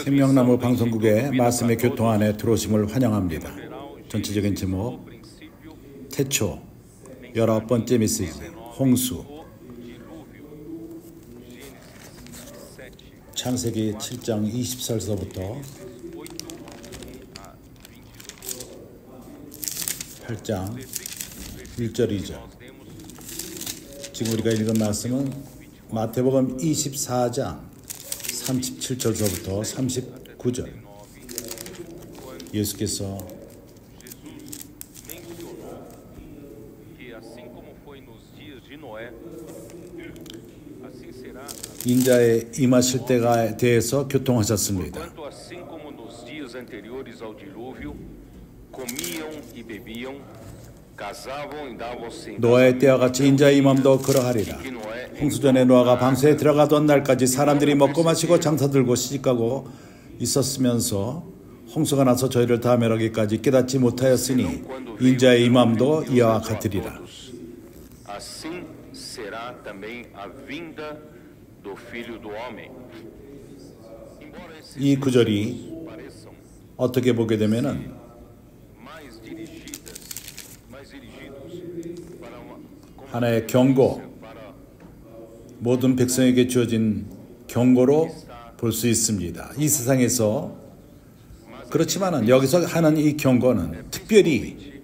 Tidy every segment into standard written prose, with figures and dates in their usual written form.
생명나무 방송국의 말씀의 교통 안에 들어오심을 환영합니다. 전체적인 제목, 태초, 19번째 메시지, 홍수. 창세기 7장 20절서부터 8장 1절 2절. 지금 우리가 읽은 말씀은 마태복음 24장 37절서부터 39절. 예수께서 인자에 임하실 때에 대해서 교통하셨습니다. 노아의 때와 같이 인자의 임함도 그러하리라. 홍수전에 노아가 방수에 들어가던 날까지 사람들이 먹고 마시고 장사들고 시집가고 있었으면서 홍수가 나서 저희를 다 멸하기까지 깨닫지 못하였으니 인자의 임함도 이와 같으리라. 이 구절이 어떻게 보게 되면은 하나의 경고, 모든 백성에게 주어진 경고로 볼 수 있습니다. 이 세상에서. 그렇지만은 여기서 하는 이 경고는 특별히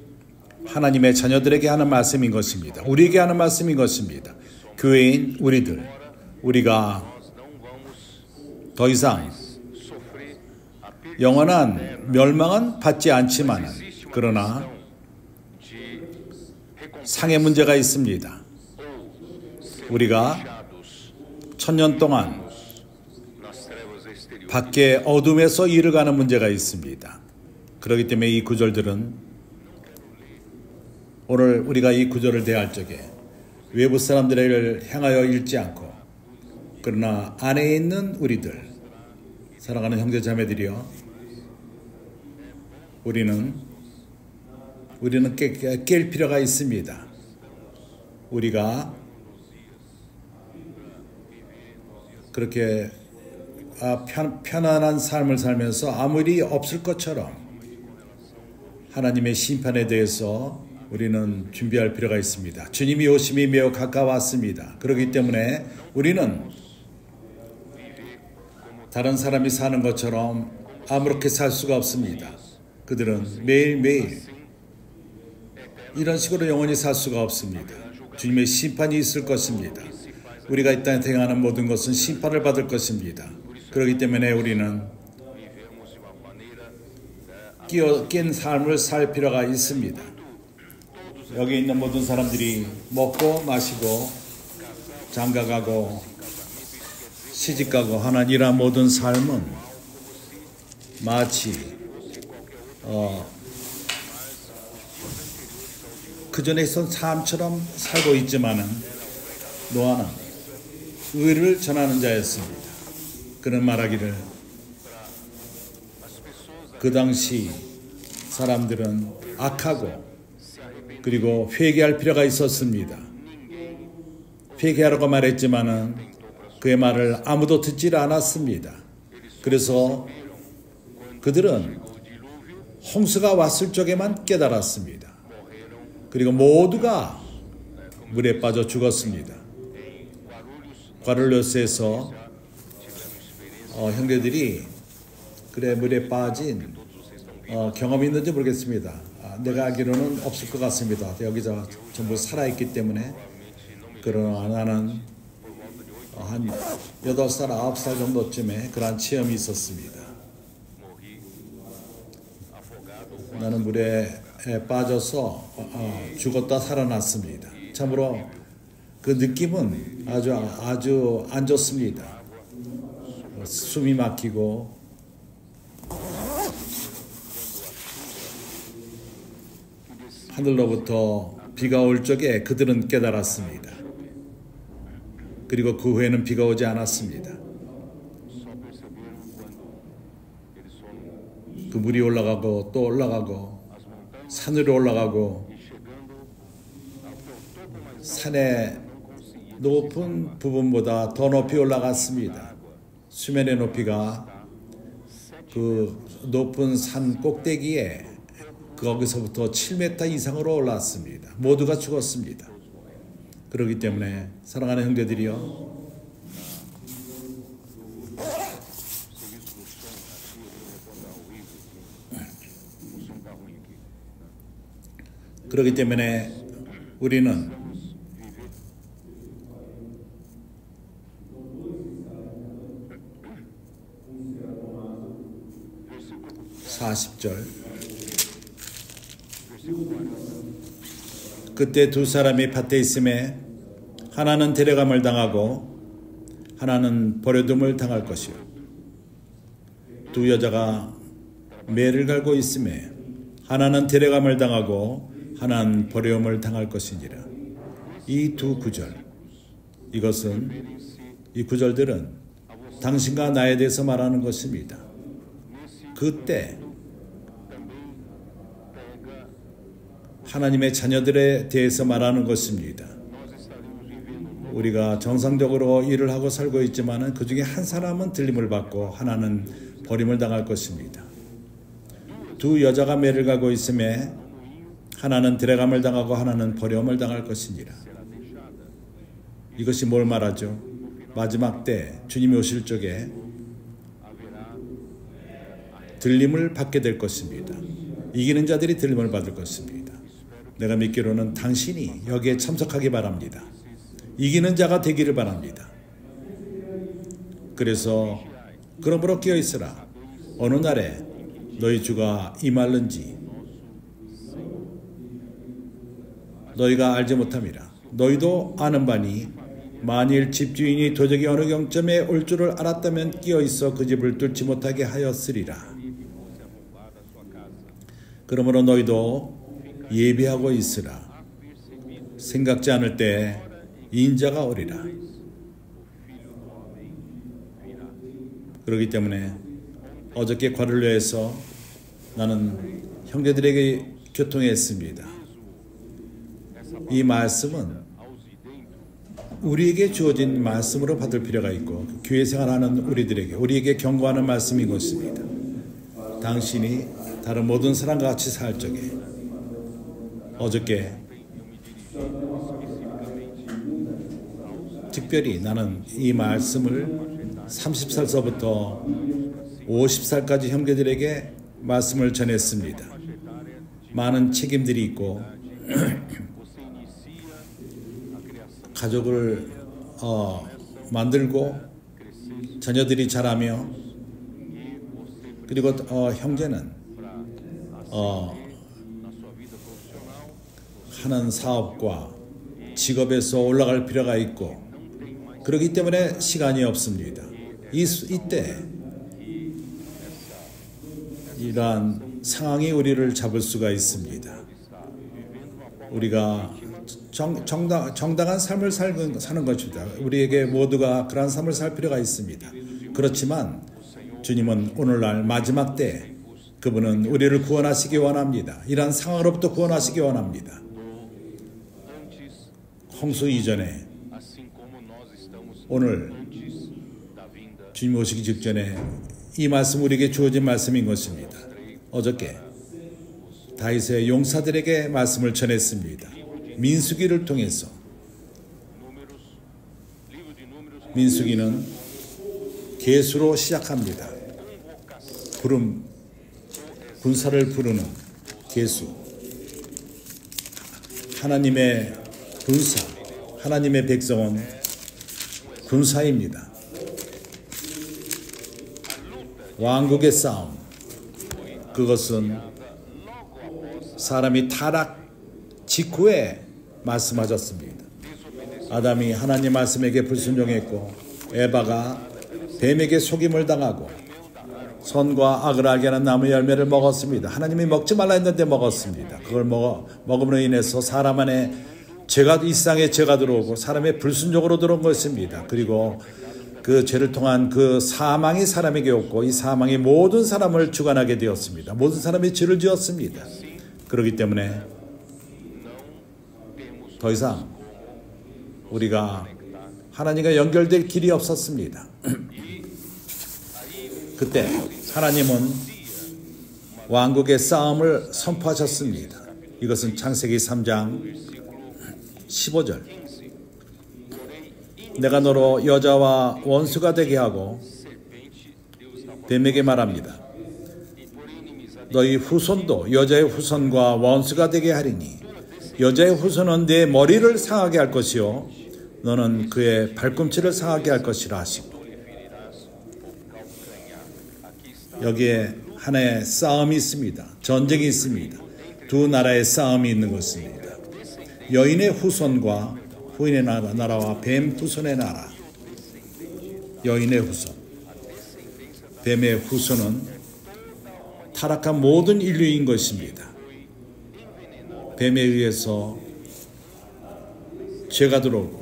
하나님의 자녀들에게 하는 말씀인 것입니다. 우리에게 하는 말씀인 것입니다. 교회인 우리가 더 이상 영원한 멸망은 받지 않지만은 그러나 상의 문제가 있습니다. 우리가 1000년 동안 밖에 어둠에서 이르가는 문제가 있습니다. 그렇기 때문에 이 구절들은 오늘 우리가 이 구절을 대할 적에 외부 사람들을 향하여 읽지 않고 그러나 안에 있는 우리들, 사랑하는 형제 자매들이여, 우리는 깰 필요가 있습니다. 우리가 그렇게 편안한 삶을 살면서 아무 일이 없을 것처럼 하나님의 심판에 대해서 우리는 준비할 필요가 있습니다. 주님이 오심이 매우 가까웠습니다. 그렇기 때문에 우리는 다른 사람이 사는 것처럼 아무렇게 살 수가 없습니다. 그들은 매일매일 이런 식으로 영원히 살 수가 없습니다. 주님의 심판이 있을 것입니다. 우리가 이 땅에 행하는 모든 것은 심판을 받을 것입니다. 그렇기 때문에 우리는 낀 삶을 살 필요가 있습니다. 여기 있는 모든 사람들이 먹고 마시고 장가가고 시집가고 하는 이러한 모든 삶은 마치 그전에 있던 삶처럼 살고 있지만은 노아는 의를 전하는 자였습니다. 그는 말하기를 그 당시 사람들은 악하고 그리고 회개할 필요가 있었습니다. 회개하라고 말했지만은 그의 말을 아무도 듣지 않았습니다. 그래서 그들은 홍수가 왔을 적에만 깨달았습니다. 그리고 모두가 물에 빠져 죽었습니다. 과를로스에서 형제들이 그래 물에 빠진 경험이 있는지 모르겠습니다. 내가 알기로는 없을 것 같습니다. 여기서 전부 살아있기 때문에. 그러나 나는 한 8살, 9살 정도쯤에 그러한 체험이 있었습니다. 나는 물에 빠져서 죽었다 살아났습니다. 참으로 그 느낌은 아주 안 좋습니다. 숨이 막히고 하늘로부터 비가 올 적에 그들은 깨달았습니다. 그리고 그 후에는 비가 오지 않았습니다. 그 물이 올라가고 또 올라가고 산으로 올라가고 산에 높은 부분보다 더 높이 올라갔습니다. 수면의 높이가 그 높은 산 꼭대기에 거기서부터 7m 이상으로 올랐습니다. 모두가 죽었습니다. 그렇기 때문에 사랑하는 형제들이여, 그렇기 때문에 우리는 40절, 그때 두 사람이 밭에 있음에 하나는 데려감을 당하고 하나는 버려둠을 당할 것이요, 두 여자가 매를 갈고 있음에 하나는 데려감을 당하고 하나는 버려움을 당할 것이니라. 이 두 구절, 이 구절들은 당신과 나에 대해서 말하는 것입니다. 그때 하나님의 자녀들에 대해서 말하는 것입니다. 우리가 정상적으로 일을 하고 살고 있지만 그 중에 한 사람은 들림을 받고 하나는 버림을 당할 것입니다. 두 여자가 매를 가고 있음에 하나는 데려감을 당하고 하나는 버림을 당할 것이니라. 이것이 뭘 말하죠? 마지막 때 주님이 오실 적에 들림을 받게 될 것입니다. 이기는 자들이 들림을 받을 것입니다. 내가 믿기로는 당신이 여기에 참석하기 바랍니다. 이기는 자가 되기를 바랍니다. 그래서 그러므로 깨어있으라. 어느 날에 너희 주가 임할는지 너희가 알지 못함이라. 너희도 아는 바니 만일 집주인이 도적이 어느 경점에 올 줄을 알았다면 끼어있어 그 집을 뚫지 못하게 하였으리라. 그러므로 너희도 예비하고 있으라. 생각지 않을 때 인자가 오리라. 그렇기 때문에 어저께 과를료에서 나는 형제들에게 교통했습니다. 이 말씀은 우리에게 주어진 말씀으로 받을 필요가 있고 교회 생활하는 우리에게 경고하는 말씀인 것입니다. 당신이 다른 모든 사람과 같이 살 적에, 어저께 특별히 나는 이 말씀을 30살서부터 50살까지 형제들에게 말씀을 전했습니다. 많은 책임들이 있고 가족을 만들고 자녀들이 자라며, 그리고 형제는 하는 사업과 직업에서 올라갈 필요가 있고, 그렇기 때문에 시간이 없습니다. 이때 이러한 상황이 우리를 잡을 수가 있습니다. 우리가 정당한 삶을 사는 것입니다. 우리에게 모두가 그러한 삶을 살 필요가 있습니다. 그렇지만 주님은 오늘날 마지막 때 그분은 우리를 구원하시기 원합니다. 이러한 상황으로부터 구원하시기 원합니다. 홍수 이전에, 오늘 주님 오시기 직전에 이 말씀 우리에게 주어진 말씀인 것입니다. 어저께 다윗의 용사들에게 말씀을 전했습니다. 민수기를 통해서. 민수기는 계수로 시작합니다. 군사를 부르는 계수. 하나님의 군사, 하나님의 백성은 군사입니다. 왕국의 싸움, 그것은 사람이 타락 직후에 말씀하셨습니다. 아담이 하나님 말씀에게 불순종했고 에바가 뱀에게 속임을 당하고 선과 악을 알게 하는 나무 열매를 먹었습니다. 하나님이 먹지 말라 했는데 먹었습니다. 그걸 먹음으로 인해서 사람 안에 이 세상에 죄가 들어오고 사람의 불순종으로 들어온 것입니다. 그리고 그 죄를 통한 그 사망이 사람에게 왔고 이 사망이 모든 사람을 주관하게 되었습니다. 모든 사람이 죄를 지었습니다. 그렇기 때문에 더 이상 우리가 하나님과 연결될 길이 없었습니다. 그때 하나님은 왕국의 싸움을 선포하셨습니다. 이것은 창세기 3장 15절. 내가 너로 여자와 원수가 되게 하고 뱀에게 말합니다. 너희 후손도 여자의 후손과 원수가 되게 하리니 여자의 후손은 내 머리를 상하게 할 것이요 너는 그의 발꿈치를 상하게 할 것이라 하시고, 여기에 하나의 싸움이 있습니다. 전쟁이 있습니다. 두 나라의 싸움이 있는 것입니다. 여인의 후손과 후인의 나라와 뱀 후손의 나라. 여인의 후손, 뱀의 후손은 타락한 모든 인류인 것입니다. 뱀에 의해서 죄가 들어오고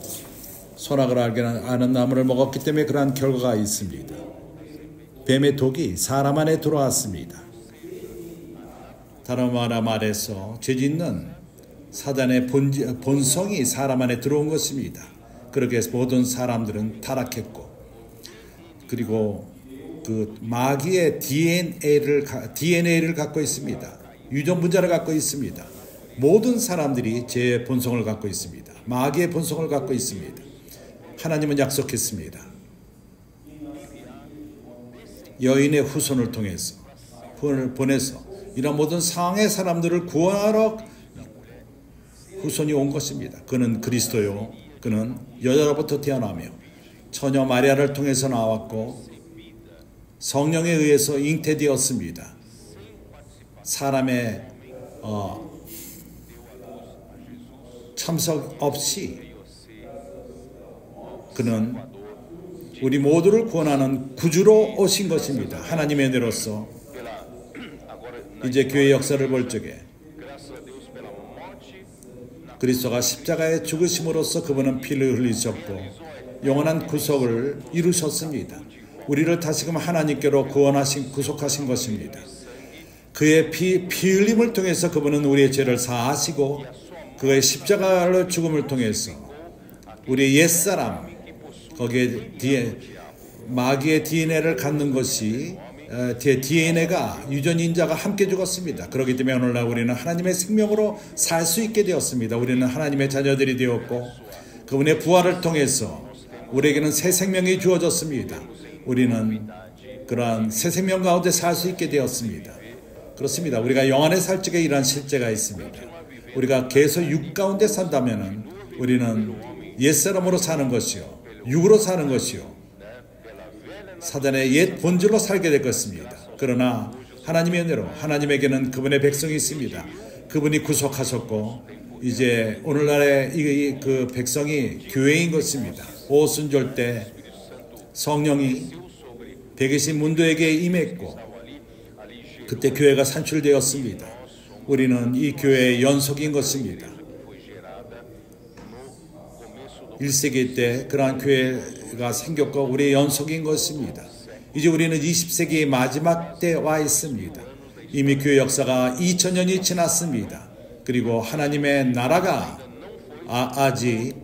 선악을 알게 아는 나무를 먹었기 때문에 그러한 결과가 있습니다. 뱀의 독이 사람 안에 들어왔습니다. 다른 말에서 죄짓는 사단의 본성이 사람 안에 들어온 것입니다. 그렇게 해서 모든 사람들은 타락했고, 그리고 그 마귀의 DNA를 갖고 있습니다. 유전분자를 갖고 있습니다. 모든 사람들이 제 본성을 갖고 있습니다. 마귀의 본성을 갖고 있습니다. 하나님은 약속했습니다. 여인의 후손을 통해서 보내서 이런 모든 상황의 사람들을 구하러 후손이 온 것입니다. 그는 그리스도요, 그는 여자로부터 태어나며 처녀 마리아를 통해서 나왔고 성령에 의해서 잉태되었습니다. 사람의 참석 없이 그는 우리 모두를 구원하는 구주로 오신 것입니다. 하나님의 은혜로서 이제 교회 역사를 볼 적에 그리스도가 십자가에 죽으심으로써 그분은 피를 흘리셨고 영원한 구속을 이루셨습니다. 우리를 다시금 하나님께로 구속하신 것입니다. 그의 피 흘림을 통해서 그분은 우리의 죄를 사하시고 그의 십자가의 죽음을 통해서 우리의 옛사람, 거기에 마귀의 DNA를 갖는 것이 DNA가 유전인자가 함께 죽었습니다. 그렇기 때문에 오늘날 우리는 하나님의 생명으로 살 수 있게 되었습니다. 우리는 하나님의 자녀들이 되었고 그분의 부활을 통해서 우리에게는 새 생명이 주어졌습니다. 우리는 그러한 새 생명 가운데 살 수 있게 되었습니다. 그렇습니다. 우리가 영 안에 살 적에 이러한 실제가 있습니다. 우리가 계속 육 가운데 산다면 우리는 옛사람으로 사는 것이요, 육으로 사는 것이요, 사단의 옛 본질로 살게 될 것입니다. 그러나 하나님의 은혜로 하나님에게는 그분의 백성이 있습니다. 그분이 구속하셨고 이제 오늘날의 그 백성이 교회인 것입니다. 오순절 때 성령이 백이신 문도에게 임했고 그때 교회가 산출되었습니다. 우리는 이 교회의 연속인 것입니다. 1세기 때 그러한 교회가 생겼고 우리의 연속인 것입니다. 이제 우리는 20세기의 마지막 때 와 있습니다. 이미 교회 역사가 2000년이 지났습니다. 그리고 하나님의 나라가 아직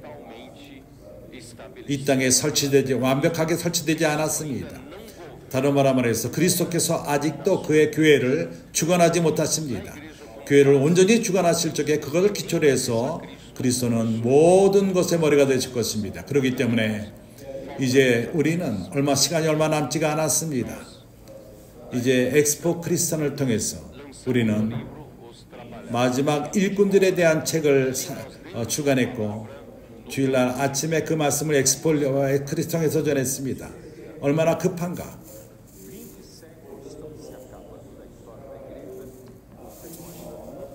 이 땅에 완벽하게 설치되지 않았습니다. 다른 말로 그리스도께서 아직도 그의 교회를 주관하지 못하십니다. 교회를 온전히 주관하실 적에 그것을 기초로 해서 그리스도는 모든 것의 머리가 되실 것입니다. 그렇기 때문에 이제 우리는 시간이 얼마 남지가 않았습니다. 이제 엑스포 크리스찬을 통해서 우리는 마지막 일꾼들에 대한 책을 주관했고 주일날 아침에 그 말씀을 엑스포 크리스찬에서 전했습니다. 얼마나 급한가.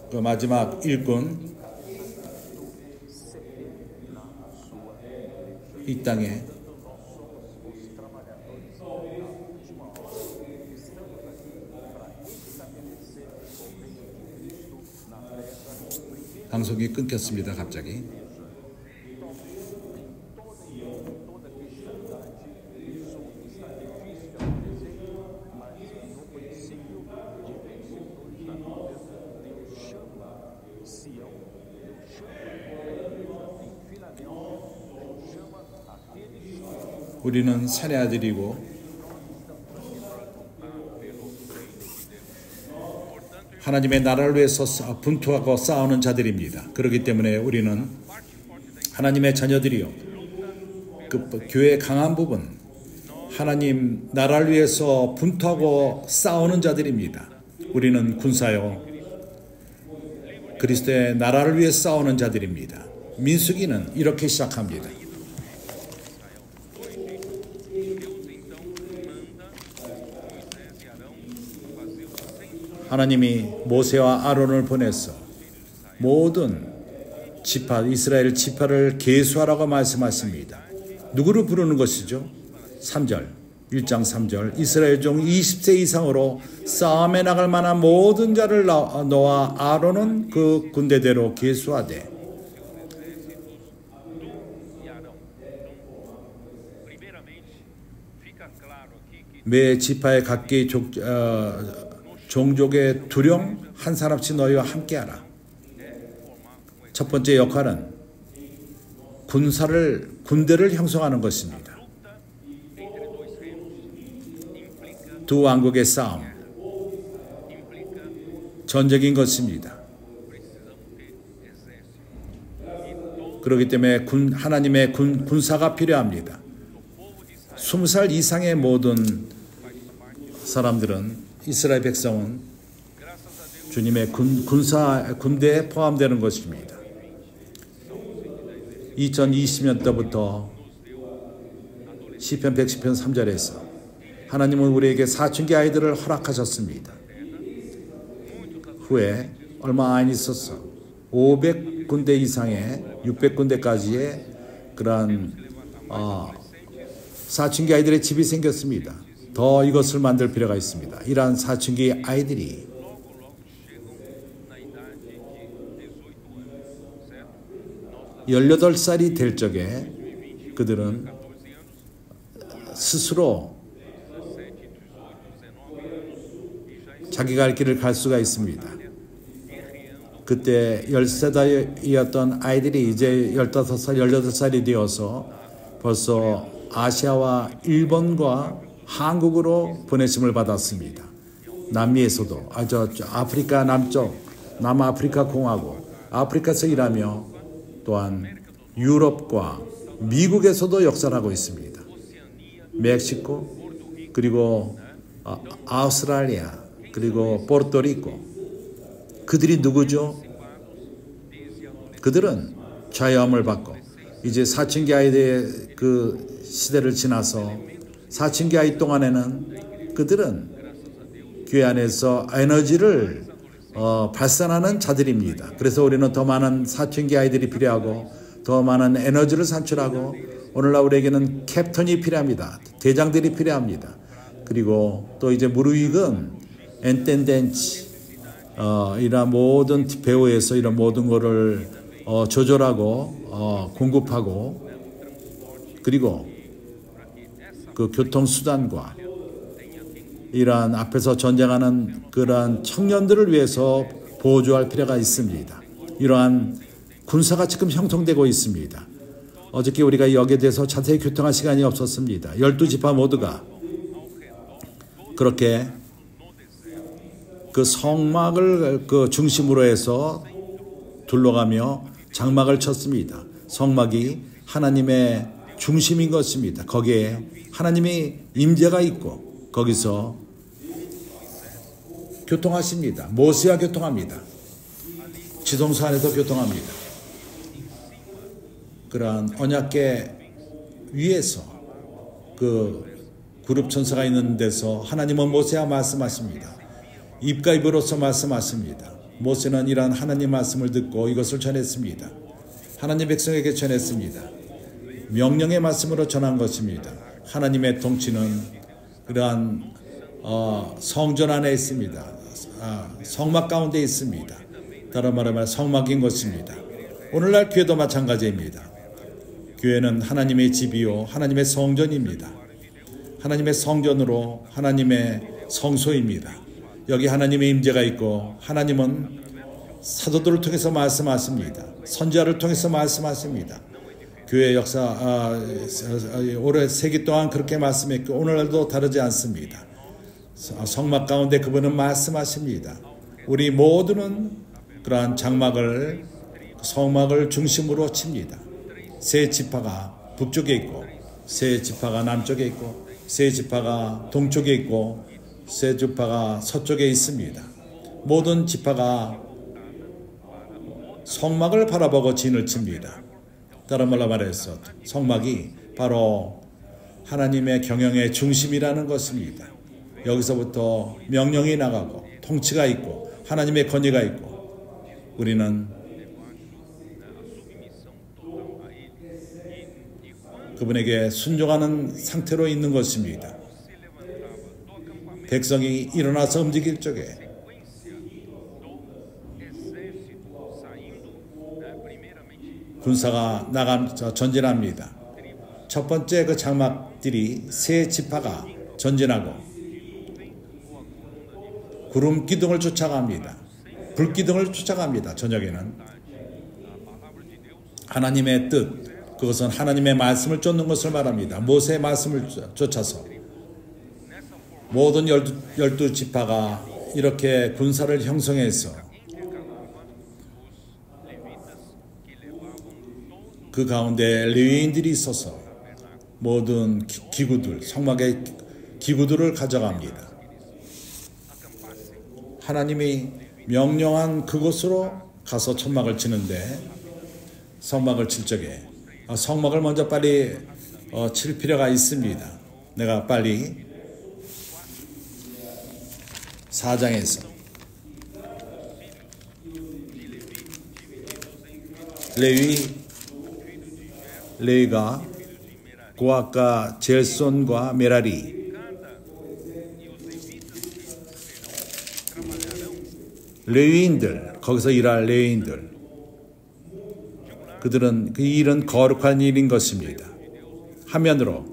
그 마지막 일꾼 이 땅에 방송이 끊겼습니다. 갑자기. 우리는 산의 아들이고 하나님의 나라를 위해서 분투하고 싸우는 자들입니다. 그렇기 때문에 우리는 하나님의 자녀들이요, 그 교회의 강한 부분, 하나님 나라를 위해서 분투하고 싸우는 자들입니다. 우리는 군사요, 그리스도의 나라를 위해 싸우는 자들입니다. 민수기는 이렇게 시작합니다. 하나님이 모세와 아론을 보내서 모든 지파, 이스라엘 지파를 계수하라고 말씀하십니다. 누구를 부르는 것이죠? 3절, 1장 3절, 이스라엘 종 20세 이상으로 싸움에 나갈 만한 모든 자를 너와 아론은 그 군대대로 계수하되, 매 지파에 각기 종족의 두령 한 사람씩 너희와 함께하라. 첫 번째 역할은 군대를 형성하는 것입니다. 두 왕국의 싸움, 전쟁인 것입니다. 그렇기 때문에 하나님의 군사가 필요합니다. 20살 이상의 모든 사람들은, 이스라엘 백성은 주님의 군대에 포함되는 것입니다. 2020년도부터 시편 110편 3절에서 하나님은 우리에게 사춘기 아이들을 허락하셨습니다. 후에 얼마 안 있었어 500군데 이상의 600군데까지의 그러한 사춘기 아이들의 집이 생겼습니다. 더 이것을 만들 필요가 있습니다. 이러한 사춘기 아이들이 (18살이) 될 적에 그들은 스스로 자기가 할 길을 갈 수가 있습니다. 그때 13살이었던 아이들이 이제 15살, 18살이 되어서 벌써 아시아와 일본과 한국으로 보내심을 받았습니다. 남미에서도, 아프리카 남쪽, 남아프리카 공화국, 아프리카에서 일하며 또한 유럽과 미국에서도 역사를 하고 있습니다. 멕시코, 그리고 아우스트랄리아, 그리고 포르토리코. 그들이 누구죠? 그들은 자유함을 받고 이제 사춘기 아이들의 그 시대를 지나서 사춘기 아이 동안에는 그들은 교회 안에서 에너지를 발산하는 자들입니다. 그래서 우리는 더 많은 사춘기 아이들이 필요하고 더 많은 에너지를 산출하고, 오늘날 우리에게는 캡틴이 필요합니다. 대장들이 필요합니다. 그리고 또 이제 무르익은 엔텐덴치 이런 모든 배후에서 이런 모든 것을 조절하고 공급하고, 그리고 그 교통수단과 이러한 앞에서 전쟁하는 그러한 청년들을 위해서 보조할 필요가 있습니다. 이러한 군사가 지금 형성되고 있습니다. 어저께 우리가 여기에 대해서 자세히 교통할 시간이 없었습니다. 12지파 모두가 그렇게 그 성막을 그 중심으로 해서 둘러가며 장막을 쳤습니다. 성막이 하나님의 중심인 것입니다. 거기에 하나님의 임재가 있고 거기서 교통하십니다. 모세와 교통합니다. 지성소 안에서 교통합니다. 그러한 언약궤 위에서 그 그룹 천사가 있는 데서 하나님은 모세와 말씀하십니다. 입과 입으로서 말씀하십니다. 모세는 이러한 하나님 말씀을 듣고 이것을 전했습니다. 하나님 백성에게 전했습니다. 명령의 말씀으로 전한 것입니다. 하나님의 통치는 그러한 성전 안에 있습니다. 성막 가운데 있습니다. 다른 말하면 성막인 것입니다. 오늘날 교회도 마찬가지입니다. 교회는 하나님의 집이요 하나님의 성전입니다. 하나님의 성전으로 하나님의 성소입니다. 여기 하나님의 임재가 있고, 하나님은 사도들을 통해서 말씀하십니다. 선지자를 통해서 말씀하십니다. 교회 역사 오래 세기 동안 그렇게 말씀했고 오늘도 다르지 않습니다. 성막 가운데 그분은 말씀하십니다. 우리 모두는 그러한 장막을 성막을 중심으로 칩니다. 세 지파가 북쪽에 있고 세 지파가 남쪽에 있고 세 지파가 동쪽에 있고 세 지파가 서쪽에 있습니다. 모든 지파가 성막을 바라보고 진을 칩니다. 다른 말로 말해서 성막이 바로 하나님의 경영의 중심이라는 것입니다. 여기서부터 명령이 나가고 통치가 있고 하나님의 권위가 있고 우리는 그분에게 순종하는 상태로 있는 것입니다. 백성이 일어나서 움직일 적에 군사가 전진합니다. 첫 번째 그 장막들이 세 지파가 전진하고 구름 기둥을 쫓아갑니다. 불 기둥을 쫓아갑니다. 저녁에는 하나님의 뜻, 그것은 하나님의 말씀을 쫓는 것을 말합니다. 모세의 말씀을 쫓아서 모든 12지파가 이렇게 군사를 형성해서 그 가운데 레위인들이 있어서 모든 기구들, 성막의 기구들을 가져갑니다. 하나님이 명령한 그곳으로 가서 천막을 치는데 성막을 칠 적에 성막을 먼저 빨리 칠 필요가 있습니다. 내가 빨리 4장에서 레위가 고앗과 젤손과 메라리 레위인들 거기서 일할 레위인들 그들은 그 일은 거룩한 일인 것입니다. 한면으로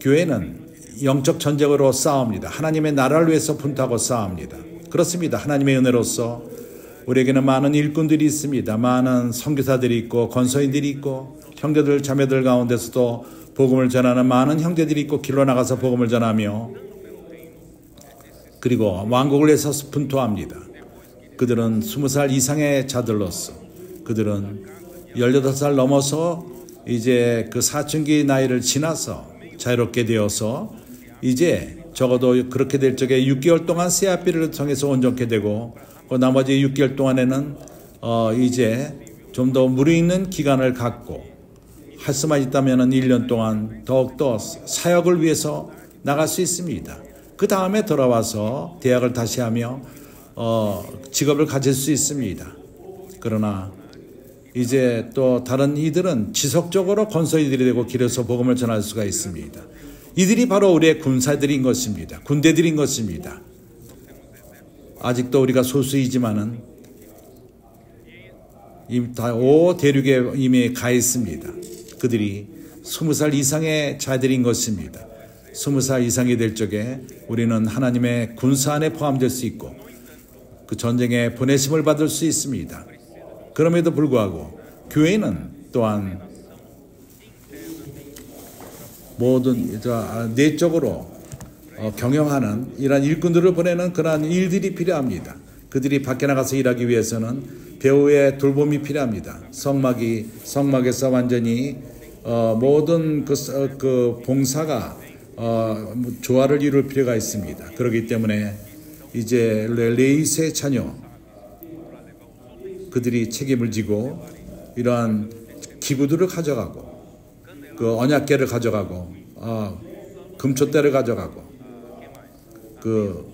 교회는 영적 전쟁으로 싸웁니다. 하나님의 나라를 위해서 분투하고 싸웁니다. 그렇습니다. 하나님의 은혜로서 우리에게는 많은 일꾼들이 있습니다. 많은 선교사들이 있고 권서인들이 있고 형제들 자매들 가운데서도 복음을 전하는 많은 형제들이 있고 길로 나가서 복음을 전하며 그리고 왕국을 위해서 분투합니다. 그들은 20살 이상의 자들로서 그들은 18살 넘어서 이제 그 사춘기 나이를 지나서 자유롭게 되어서 이제 적어도 그렇게 될 적에 6개월 동안 세아피를 통해서 온전케 되고 그 나머지 6개월 동안에는 이제 좀 더 무리있는 기간을 갖고 할 수만 있다면 1년 동안 더욱더 사역을 위해서 나갈 수 있습니다. 그 다음에 돌아와서 대학을 다시 하며 직업을 가질 수 있습니다. 그러나 이제 또 다른 이들은 지속적으로 권서이들이 되고 길에서 복음을 전할 수가 있습니다. 이들이 바로 우리의 군사들인 것입니다. 군대들인 것입니다. 아직도 우리가 소수이지만은 다 대륙에 이미 가 있습니다. 그들이 20살 이상의 자들인 것입니다. 20살 이상이 될 적에 우리는 하나님의 군사 안에 포함될 수 있고 그 전쟁에 보내심을 받을 수 있습니다. 그럼에도 불구하고 교회는 또한 모든 내적으로 경영하는 이러한 일꾼들을 보내는 그러한 일들이 필요합니다. 그들이 밖에 나가서 일하기 위해서는 배후의 돌봄이 필요합니다. 성막에서 완전히 모든 그 봉사가 조화를 이룰 필요가 있습니다. 그렇기 때문에 이제 레위의 자녀 그들이 책임을 지고 이러한 기구들을 가져가고 그 언약궤를 가져가고 금촛대를 가져가고 그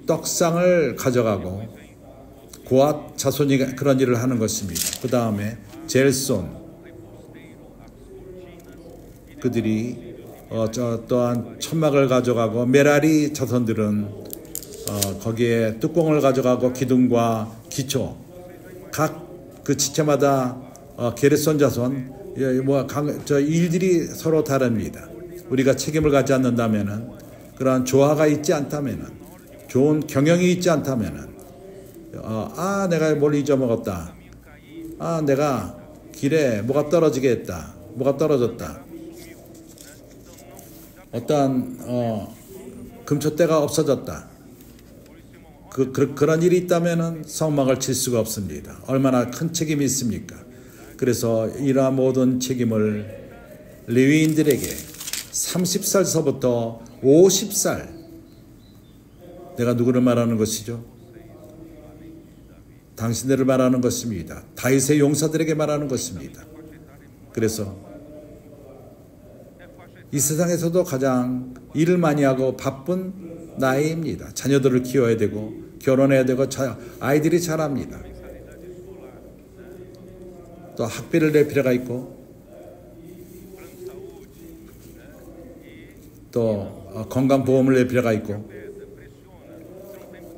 떡상을 가져가고 고앗 자손이 그런 일을 하는 것입니다. 그 다음에 젤손 그들이 또한 천막을 가져가고 메라리 자손들은 거기에 뚜껑을 가져가고 기둥과 기초 각 그 지체마다 게르손 자손 일들이 서로 다릅니다. 우리가 책임을 갖지 않는다면은 그러한 조화가 있지 않다면은 좋은 경영이 있지 않다면은 내가 뭘 잊어먹었다. 내가 길에 뭐가 떨어지게 했다. 뭐가 떨어졌다. 어떠한 금촛대가 없어졌다. 그런 일이 있다면 성막을 칠 수가 없습니다. 얼마나 큰 책임이 있습니까? 그래서 이러한 모든 책임을 레위인들에게 30살서부터 50살, 내가 누구를 말하는 것이죠? 당신들을 말하는 것입니다. 다윗의 용사들에게 말하는 것입니다. 그래서 이 세상에서도 가장 일을 많이 하고 바쁜 나이입니다. 자녀들을 키워야 되고 결혼해야 되고 아이들이 자랍니다. 또 학비를 낼 필요가 있고 또 건강보험을 낼 필요가 있고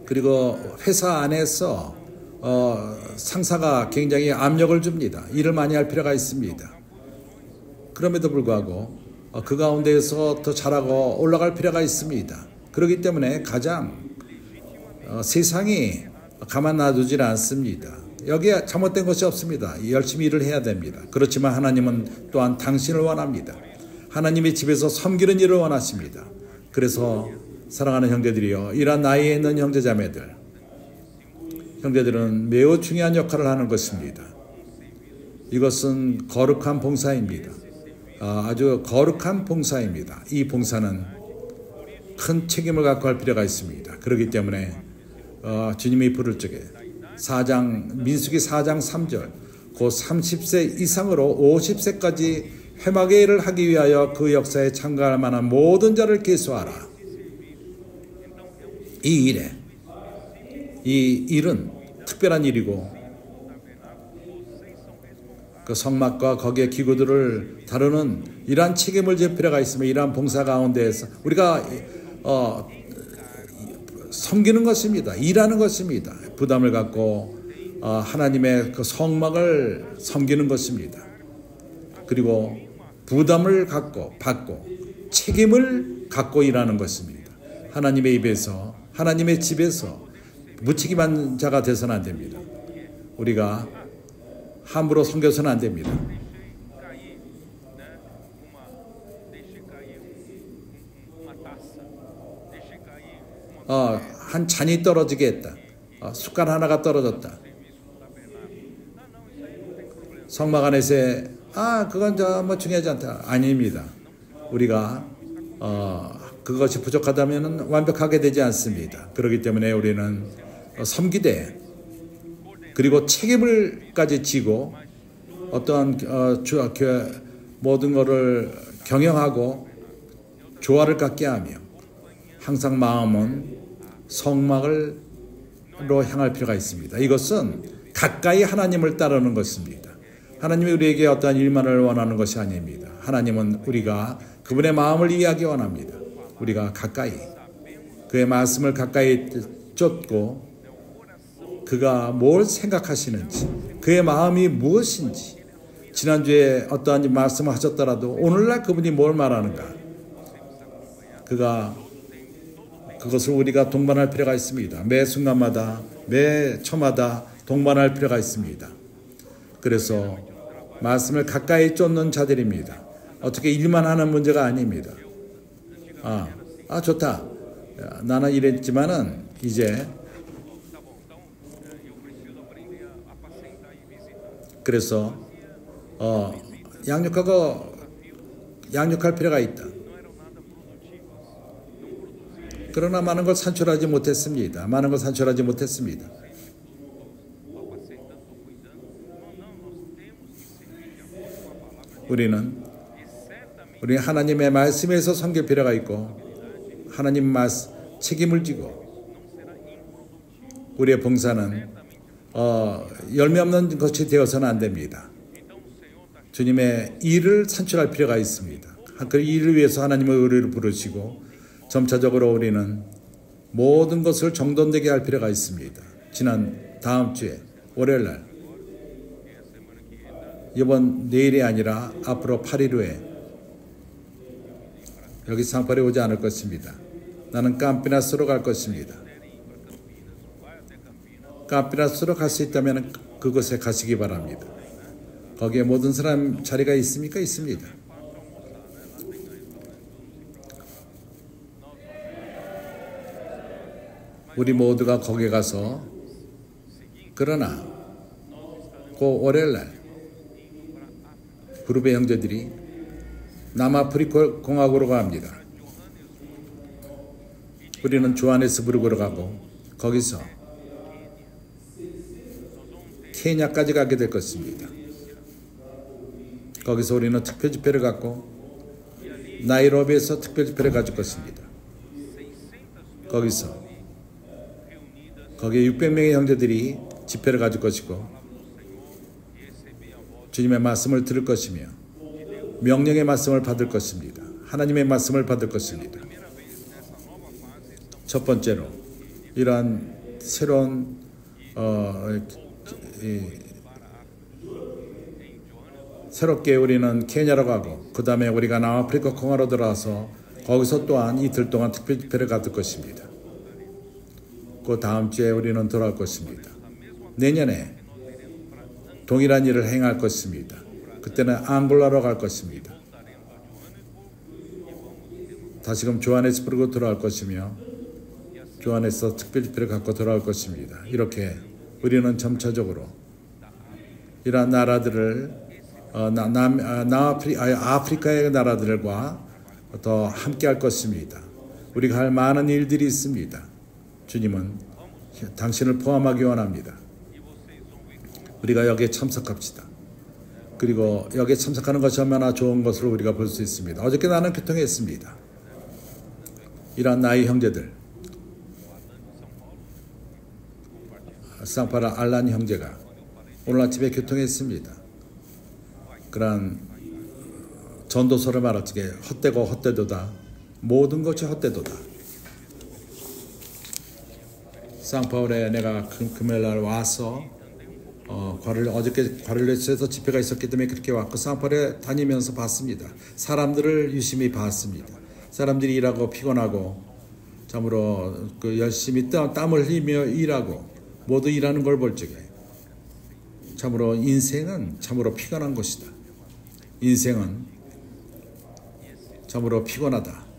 그리고 회사 안에서 상사가 굉장히 압력을 줍니다. 일을 많이 할 필요가 있습니다. 그럼에도 불구하고 그 가운데에서 더 잘하고 올라갈 필요가 있습니다. 그렇기 때문에 가장 세상이 가만 놔두질 않습니다. 여기에 잘못된 것이 없습니다. 열심히 일을 해야 됩니다. 그렇지만 하나님은 또한 당신을 원합니다. 하나님의 집에서 섬기는 일을 원하십니다. 그래서 사랑하는 형제들이여, 이러한 나이에 있는 형제들은 매우 중요한 역할을 하는 것입니다. 이것은 거룩한 봉사입니다. 아주 거룩한 봉사입니다. 이 봉사는 큰 책임을 갖고 할 필요가 있습니다. 그렇기 때문에 주님이 부를 적에 민수기 4장 3절 곧 30세 이상으로 50세까지 회막의 일을 하기 위하여 그 역사에 참가할 만한 모든 자를 계수하라. 이 일은 특별한 일이고 그 성막과 거기에 기구들을 다루는 이러한 책임을 질 필요가 있으며 이러한 봉사 가운데에서 우리가 섬기는 것입니다. 일하는 것입니다. 부담을 갖고 하나님의 그 성막을 섬기는 것입니다. 그리고 부담을 받고 책임을 갖고 일하는 것입니다. 하나님의 입에서 하나님의 집에서 무책임한 자가 되서는 안 됩니다. 우리가 함부로 섬겨서는 안 됩니다. 한 잔이 떨어지게 했다. 숟갈 하나가 떨어졌다. 성막 안에서 그건 뭐 중요하지 않다. 아닙니다. 우리가 그것이 부족하다면 완벽하게 되지 않습니다. 그렇기 때문에 우리는 섬기되 그리고 책임을까지 지고 어떠한 모든 것을 경영하고 조화를 갖게 하며 항상 마음은 성막으로 향할 필요가 있습니다. 이것은 가까이 하나님을 따르는 것입니다. 하나님이 우리에게 어떠한 일만을 원하는 것이 아닙니다. 하나님은 우리가 그분의 마음을 이해하기 원합니다. 우리가 가까이 그의 말씀을 가까이 쫓고 그가 뭘 생각하시는지 그의 마음이 무엇인지 지난주에 어떠한 말씀을 하셨더라도 오늘날 그분이 뭘 말하는가 그것을 우리가 동반할 필요가 있습니다. 매 순간마다 매 초마다 동반할 필요가 있습니다. 그래서 말씀을 가까이 쫓는 자들입니다. 어떻게 일만 하는 문제가 아닙니다. 좋다. 나는 이랬지만은 이제 그래서 양육할 필요가 있다. 그러나 많은 걸 산출하지 못했습니다. 우리는 하나님의 말씀에서 섬길 필요가 있고 하나님 말씀 책임을 지고 우리의 봉사는 열매 없는 것이 되어서는 안 됩니다. 주님의 일을 산출할 필요가 있습니다. 그 일을 위해서 하나님의 의를 부르시고 점차적으로 우리는 모든 것을 정돈되게 할 필요가 있습니다. 다음 주에 월요일날 내일이 아니라 앞으로 8일 후에 여기 상팔에 오지 않을 것입니다. 나는 캄피나스로 갈 것입니다. 캄피나스로 갈 수 있다면 그곳에 가시기 바랍니다. 거기에 모든 사람 자리가 있습니까? 있습니다. 우리 모두가 거기에 가서 그러나 그 월요일날 그룹의 형제들이 남아프리카 공화국으로 갑니다. 우리는 조하네스부르크로 가고 거기서 케냐까지 가게 될 것입니다. 거기서 우리는 특별 집회를 갖고 나이로비에서 특별 집회를 가질 것입니다. 거기에 600명의 형제들이 집회를 가질 것이고 주님의 말씀을 들을 것이며 명령의 말씀을 받을 것입니다. 하나님의 말씀을 받을 것입니다. 첫 번째로 이러한 새로운 새롭게 우리는 케냐로 가고 그 다음에 우리가 남아프리카 공화로 들어와서 거기서 또한 이틀 동안 특별 집회를 가질 것입니다. 그 다음 주에 우리는 돌아올 것입니다. 내년에 동일한 일을 행할 것입니다. 그때는 앙골라로 갈 것입니다. 다시금 조하네스부르크로 돌아올 것이며 조하네스에서 특별 집회를 갖고 돌아올 것입니다. 이렇게 우리는 점차적으로 이러한 나라들을 아프리카의 나라들과 더 함께 할 것입니다. 우리가 할 많은 일들이 있습니다. 주님은 당신을 포함하기 원합니다. 우리가 여기에 참석합시다. 그리고 여기에 참석하는 것이 얼마나 좋은 것으로 우리가 볼 수 있습니다. 어저께 나는 교통했습니다. 이러한 나의 형제들, 상파라 알란 형제가 오늘 아침에 교통했습니다. 그러한 전도서를 말하기에 헛되고 헛되도다. 모든 것이 헛되도다. 상파울에 내가 금요일날 와서 어저께 과릴레스에서 집회가 있었기 때문에 그렇게 왔고 상파울에 다니면서 봤습니다. 사람들을 유심히 봤습니다. 사람들이 일하고 피곤하고 참으로 열심히 땀을 흘리며 일하고 모두 일하는 걸 볼 적에 참으로 인생은 참으로 피곤한 것이다. 인생은 참으로 피곤하다.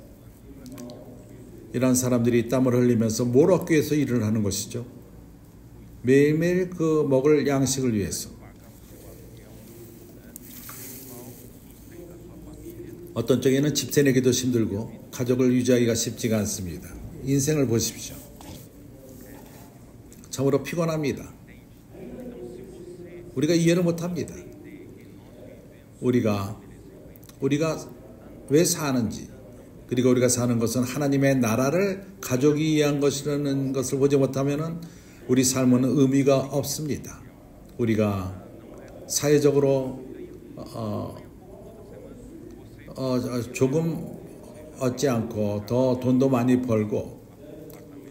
이런 사람들이 땀을 흘리면서 뭘 얻기 위해서 일을 하는 것이죠. 매일매일 그 먹을 양식을 위해서. 어떤 쪽에는 집세 내기도 힘들고 가족을 유지하기가 쉽지가 않습니다. 인생을 보십시오. 참으로 피곤합니다. 우리가 이해를 못합니다. 우리가 왜 사는지, 그리고 우리가 사는 것은 하나님의 나라를 가족이 위한 것이라는 것을 보지 못하면 우리 삶은 의미가 없습니다. 우리가 사회적으로 조금 얻지 않고 더 돈도 많이 벌고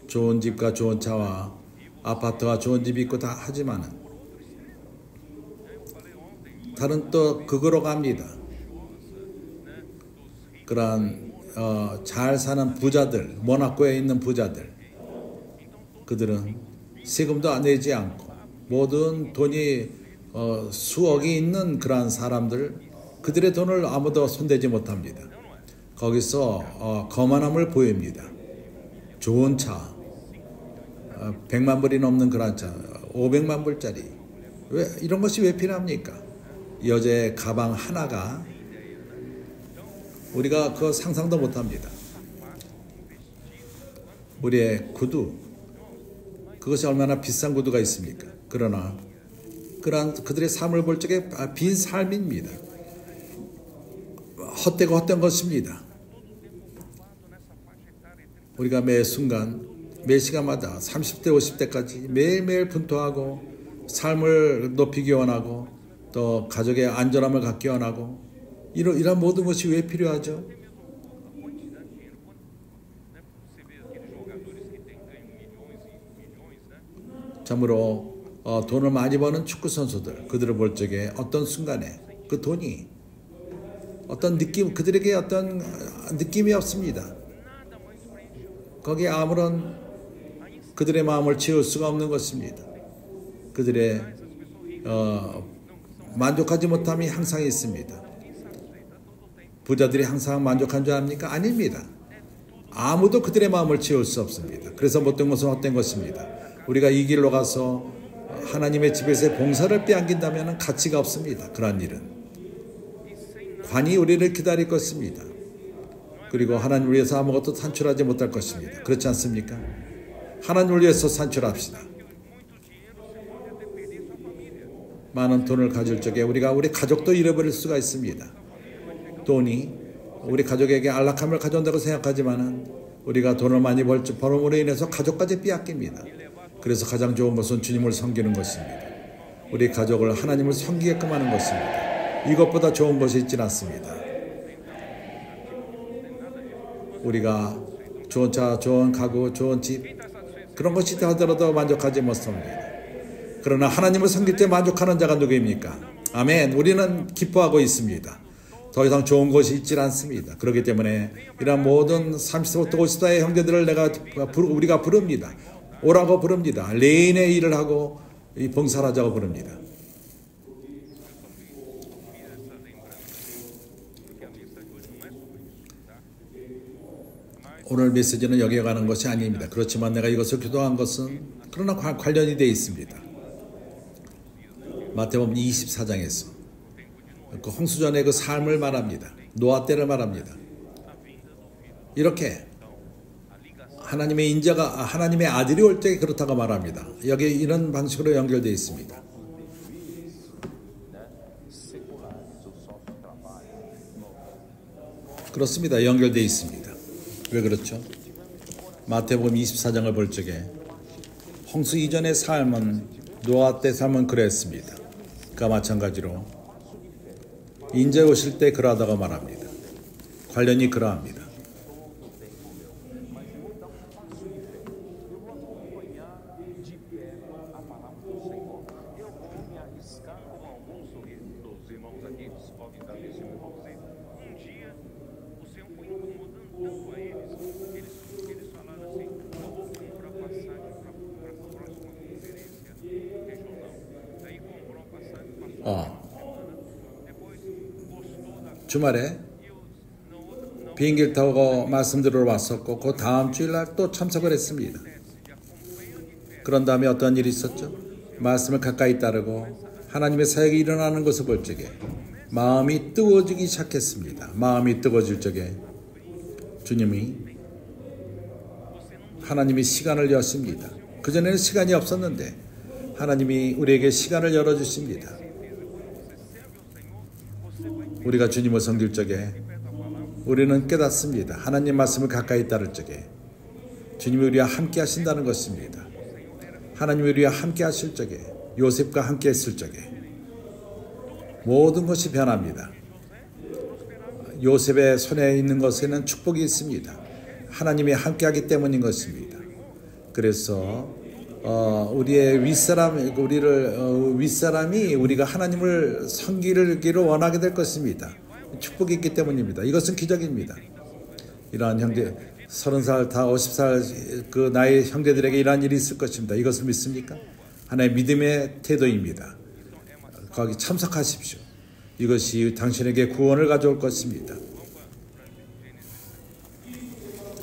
좋은 집과 좋은 차와 아파트와 좋은 집이 있고 다 하지만은 다른 또 그거로 갑니다. 그러한 잘 사는 부자들, 모나코에 있는 부자들, 그들은 세금도 내지 않고 모든 돈이 수억이 있는 그러한 사람들, 그들의 돈을 아무도 손대지 못합니다. 거기서 거만함을 보입니다. 좋은 차, 100만 불이 넘는 그런 차, 500만 불짜리, 왜 이런 것이 왜 필요합니까? 여자의 가방 하나가 우리가 그 상상도 못합니다. 우리의 구두, 그것이 얼마나 비싼 구두가 있습니까? 그러나 그러한 그들의 삶을 볼 적에 빈 삶입니다. 헛되고 헛된 것입니다. 우리가 매 순간, 매 시간마다 30대, 50대까지 매일매일 분투하고 삶을 높이기 원하고 또 가족의 안전함을 갖기 원하고 이런 모든 것이 왜 필요하죠? 참으로 돈을 많이 버는 축구 선수들, 그들을 볼 적에 어떤 순간에 그 돈이 어떤 느낌, 그들에게 어떤 느낌이 없습니다. 거기에 아무런 그들의 마음을 채울 수가 없는 것입니다. 그들의 만족하지 못함이 항상 있습니다. 부자들이 항상 만족한 줄 압니까? 아닙니다. 아무도 그들의 마음을 채울 수 없습니다. 그래서 못된 것은 헛된 것입니다. 우리가 이 길로 가서 하나님의 집에서의 봉사를 빼앗긴다면 가치가 없습니다. 그러한 일은 관이 우리를 기다릴 것입니다. 그리고 하나님을 위해서 아무것도 산출하지 못할 것입니다. 그렇지 않습니까? 하나님을 위해서 산출합시다. 많은 돈을 가질 적에 우리가 우리 가족도 잃어버릴 수가 있습니다. 돈이 우리 가족에게 안락함을 가져온다고 생각하지만 우리가 돈을 많이 벌음으로 인해서 가족까지 빼앗깁니다. 그래서 가장 좋은 것은 주님을 섬기는 것입니다. 우리 가족을 하나님을 섬기게끔 하는 것입니다. 이것보다 좋은 것이 있지는 않습니다. 우리가 좋은 차, 좋은 가구, 좋은 집 그런 것이 있다 하더라도 만족하지 못합니다. 그러나 하나님을 섬길 때 만족하는 자가 누구입니까? 아멘. 우리는 기뻐하고 있습니다. 더 이상 좋은 것이 있지 않습니다. 그렇기 때문에 이런 모든 30세부터 50세의 형제들을 우리가 부릅니다. 오라고 부릅니다. 레인의 일을 하고 봉사를 하자고 부릅니다. 오늘 메시지는 여기에 가는 것이 아닙니다. 그렇지만 내가 이것을 교도한 것은 그러나 관련이 되어 있습니다. 마태복음 24장에서 그 홍수전의 그 삶을 말합니다. 노아 때를 말합니다. 이렇게 하나님의 인자가 하나님의 아들이 올 때 그렇다고 말합니다. 여기 이런 방식으로 연결되어 있습니다. 그렇습니다. 연결되어 있습니다. 왜 그렇죠? 마태복음 24장을 볼 적에 홍수 이전의 삶은 노아 때 삶은 그랬습니다. 그와 마찬가지로 인자 오실 때 그러하다고 말합니다. 관련이 그러합니다. 주말에 비행기를 타고 말씀 들으러 왔었고 그 다음 주일날 또 참석을 했습니다. 그런 다음에 어떤 일이 있었죠? 말씀을 가까이 따르고 하나님의 사역이 일어나는 것을 볼 적에 마음이 뜨거워지기 시작했습니다. 마음이 뜨거워질 적에 주님이 하나님이 시간을 여십니다. 그전에는 시간이 없었는데 하나님이 우리에게 시간을 열어주십니다. 우리가 주님을 섬길 적에 우리는 깨닫습니다. 하나님 말씀을 가까이 따를 적에 주님이 우리와 함께 하신다는 것입니다. 하나님이 우리와 함께 하실 적에 요셉과 함께 했을 적에 모든 것이 변합니다. 요셉의 손에 있는 것에는 축복이 있습니다. 하나님이 함께 하기 때문인 것입니다. 그래서 우리의 윗사람이 우리가 하나님을 섬기기를 원하게 될 것입니다. 축복이 있기 때문입니다. 이것은 기적입니다. 이러한 형제 30살 다 50살 그 나이 형제들에게 이러한 일이 있을 것입니다. 이것을 믿습니까? 하나의 믿음의 태도입니다. 거기 참석하십시오. 이것이 당신에게 구원을 가져올 것입니다.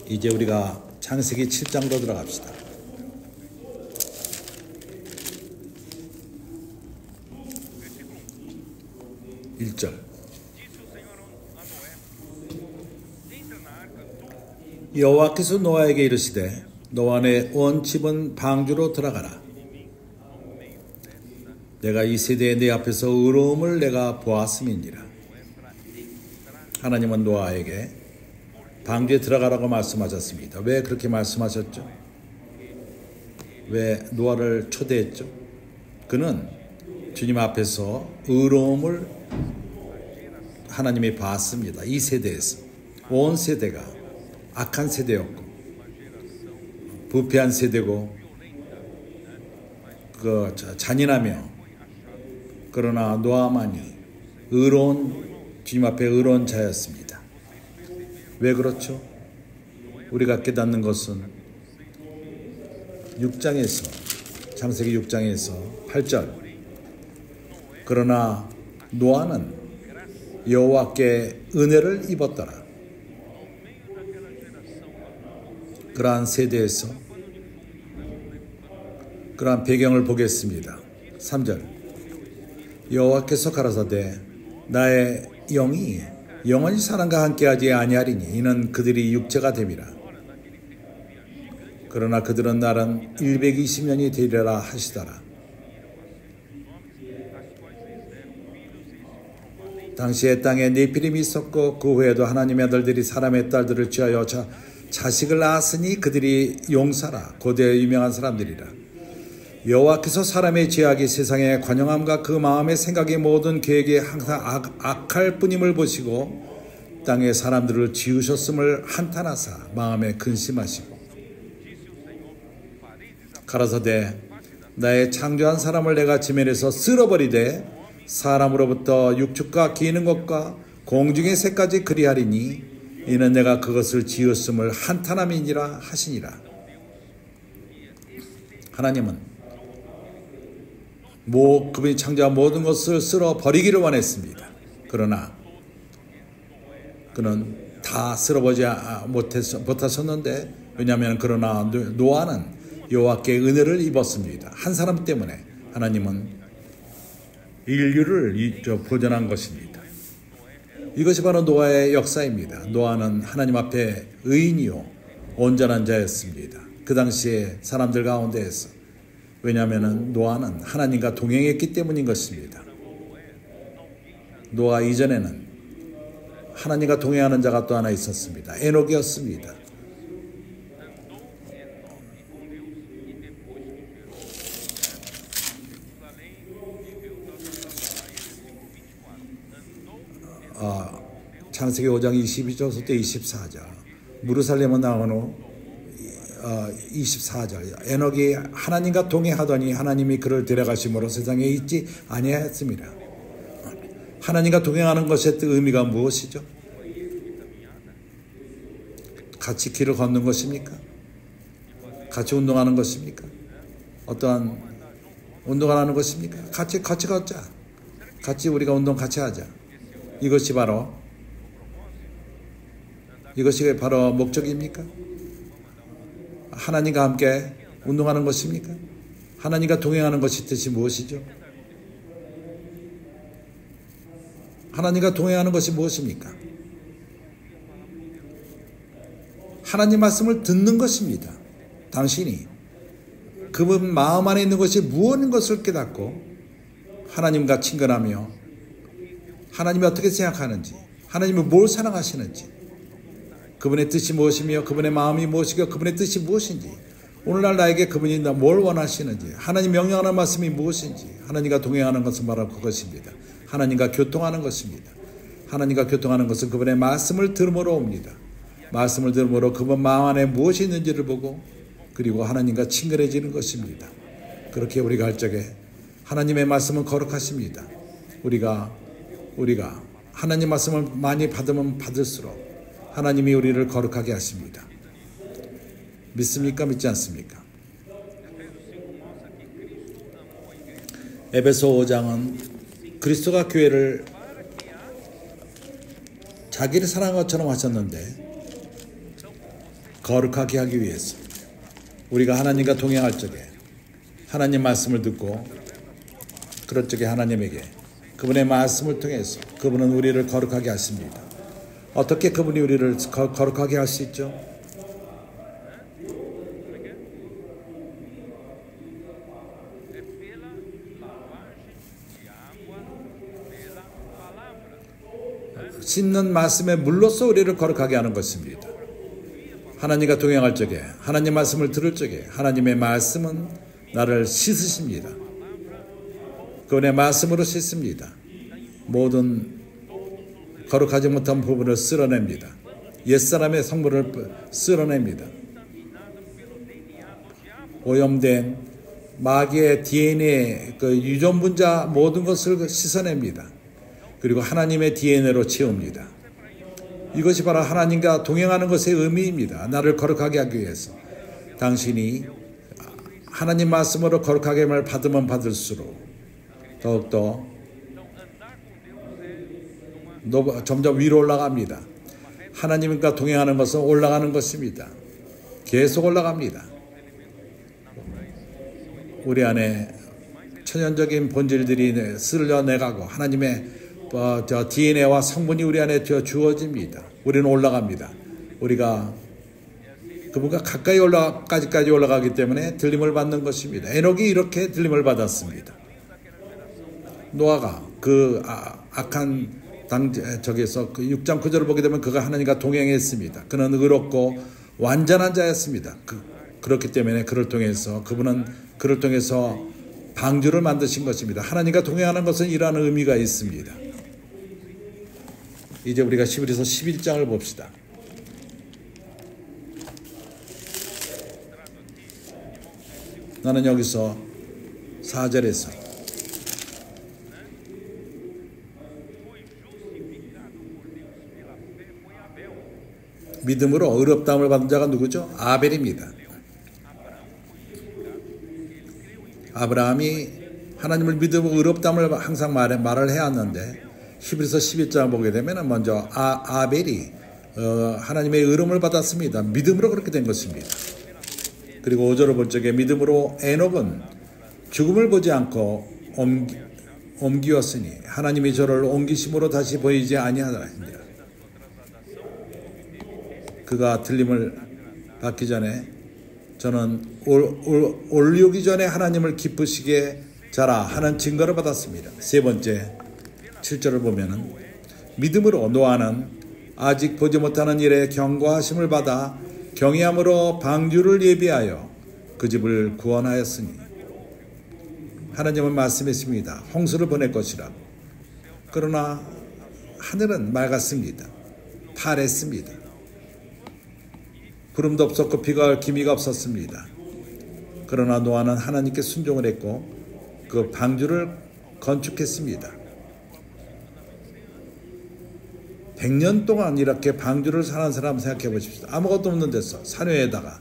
이제 우리가 창세기 7장으로 들어갑시다. 1절 여호와께서 노아에게 이르시되 노아 내 온 집은 방주로 들어가라. 내가 이 세대에 내 앞에서 의로움을 내가 보았음이니라. 하나님은 노아에게 방주에 들어가라고 말씀하셨습니다. 왜 그렇게 말씀하셨죠? 왜 노아를 초대했죠? 그는 주님 앞에서 의로움을 하나님이 봤습니다. 이 세대에서 온 세대가 악한 세대였고 부패한 세대고 잔인하며 그러나 노아만이 의로운 주님 앞에 의로운 자였습니다. 왜 그렇죠? 우리가 깨닫는 것은 6장에서 창세기 6장에서 8절 그러나 노아는 여호와께 은혜를 입었더라. 그러한 세대에서 그러한 배경을 보겠습니다. 3절 여호와께서 가라사대 나의 영이 영원히 사람과 함께하지 아니하리니 이는 그들이 육체가 됨이라. 그러나 그들은 날은 120년이 되리라 하시더라. 당시에 땅에 네피림이 있었고 그 후에도 하나님의 아들들이 사람의 딸들을 취하여 자식을 낳았으니 그들이 용사라 고대의 유명한 사람들이라. 여호와께서 사람의 죄악이 세상의 관영함과 그 마음의 생각이 모든 계획이 항상 악할 뿐임을 보시고 땅의 사람들을 지으셨음을 한탄하사 마음에 근심하시고 가라사대 나의 창조한 사람을 내가 지면에서 쓸어버리되 사람으로부터 육축과 기는 것과 공중의 새까지 그리하리니 이는 내가 그것을 지었음을 한탄함이니라 하시니라. 하나님은 그분이 창조한 모든 것을 쓸어버리기를 원했습니다. 그러나 그는 다 쓸어버리지 못하셨는데 왜냐하면 그러나 노아는 여호와께 은혜를 입었습니다. 한 사람 때문에 하나님은 인류를 보존한 것입니다. 이것이 바로 노아의 역사입니다. 노아는 하나님 앞에 의인이요 온전한 자였습니다. 그 당시에 사람들 가운데에서 왜냐하면 노아는 하나님과 동행했기 때문인 것입니다. 노아 이전에는 하나님과 동행하는 자가 또 하나 있었습니다. 에녹이었습니다. 창세기 5장 22절부터 24절 무르살렘은 나온 후 24절 에녹이 하나님과 동행하더니 하나님이 그를 데려가심으로 세상에 있지 아니하였습니다. 하나님과 동행하는 것의 의미가 무엇이죠? 같이 길을 걷는 것입니까? 같이 운동하는 것입니까? 어떠한 운동을 하는 것입니까? 같이 걷자. 같이 우리가 운동 같이 하자. 이것이 바로 목적입니까? 하나님과 함께 운동하는 것입니까? 하나님과 동행하는 것이 뜻이 무엇이죠? 하나님과 동행하는 것이 무엇입니까? 하나님 말씀을 듣는 것입니다. 당신이 그분 마음 안에 있는 것이 무엇인 것을 깨닫고 하나님과 친근하며 하나님이 어떻게 생각하는지 하나님이 뭘 사랑하시는지 그분의 뜻이 무엇이며 그분의 마음이 무엇이고 그분의 뜻이 무엇인지 오늘날 나에게 그분이 뭘 원하시는지 하나님 명령하는 말씀이 무엇인지 하나님과 동행하는 것은 바로 그것입니다. 하나님과 교통하는 것입니다. 하나님과 교통하는 것은 그분의 말씀을 들음으로 옵니다. 말씀을 들음으로 그분 마음 안에 무엇이 있는지를 보고 그리고 하나님과 친근해지는 것입니다. 그렇게 우리가 할 적에 하나님의 말씀은 거룩하십니다. 우리가 하나님 말씀을 많이 받으면 받을수록 하나님이 우리를 거룩하게 하십니다. 믿습니까? 믿지 않습니까? 에베소 5장은 그리스도가 교회를 자기를 사랑한 것처럼 하셨는데 거룩하게 하기 위해서 우리가 하나님과 동행할 적에 하나님 말씀을 듣고 그럴 적에 하나님에게 그분의 말씀을 통해서 그분은 우리를 거룩하게 하십니다. 어떻게 그분이 우리를 거룩하게 할 수 있죠? 씻는 말씀의 물로써 우리를 거룩하게 하는 것입니다. 하나님과 동행할 적에 하나님 말씀을 들을 적에 하나님의 말씀은 나를 씻으십니다. 그분의 말씀으로 씻습니다. 모든 거룩하지 못한 부분을 쓸어냅니다. 옛사람의 성물을 쓸어냅니다. 오염된 마귀의 DNA 그 유전분자 모든 것을 씻어냅니다. 그리고 하나님의 DNA로 채웁니다. 이것이 바로 하나님과 동행하는 것의 의미입니다. 나를 거룩하게 하기 위해서 당신이 하나님 말씀으로 거룩하게 받으면 받을수록 더욱더 점점 위로 올라갑니다. 하나님과 동행하는 것은 올라가는 것입니다. 계속 올라갑니다. 우리 안에 천연적인 본질들이 쓸려내가고 하나님의 DNA와 성분이 우리 안에 주어집니다. 우리는 올라갑니다. 우리가 그분과 가까이 올라가기까지 올라가기 때문에 들림을 받는 것입니다. 에녹이 이렇게 들림을 받았습니다. 노아가 그 악한 저기서 그 6장 9절을 보게 되면 그가 하나님과 동행했습니다. 그는 의롭고 완전한 자였습니다. 그렇기 때문에 그분은 그를 통해서 방주를 만드신 것입니다. 하나님과 동행하는 것은 이러한 의미가 있습니다. 이제 우리가 히브리서 11장을 봅시다. 나는 여기서 4절에서 믿음으로 의롭다함을 받은 자가 누구죠? 아벨입니다. 아브라함이 하나님을 믿음으로 의롭다함을 항상 말을 해왔는데 히브리서 11장을 보게 되면 먼저 아벨이 하나님의 의로움을 받았습니다. 믿음으로 그렇게 된 것입니다. 그리고 5절을 볼 적에 믿음으로 에녹은 죽음을 보지 않고 옮기었으니 하나님이 저를 옮기심으로 다시 보이지 아니하더라. 그가 들림을 받기 전에 저는 올리오기 전에 하나님을 기쁘시게 자라 하는 증거를 받았습니다. 세 번째 7절을 보면은 믿음으로 노아는 아직 보지 못하는 일에 경고하심을 받아 경외함으로 방주를 예비하여 그 집을 구원하였으니 하나님은 말씀했습니다. 홍수를 보낼 것이라. 그러나 하늘은 맑았습니다. 파랬습니다. 구름도 없었고 비가 기미가 없었습니다. 그러나 노아는 하나님께 순종을 했고 그 방주를 건축했습니다. 100년 동안 이렇게 방주를 사는 사람 생각해 보십시오. 아무것도 없는 데서 산회에다가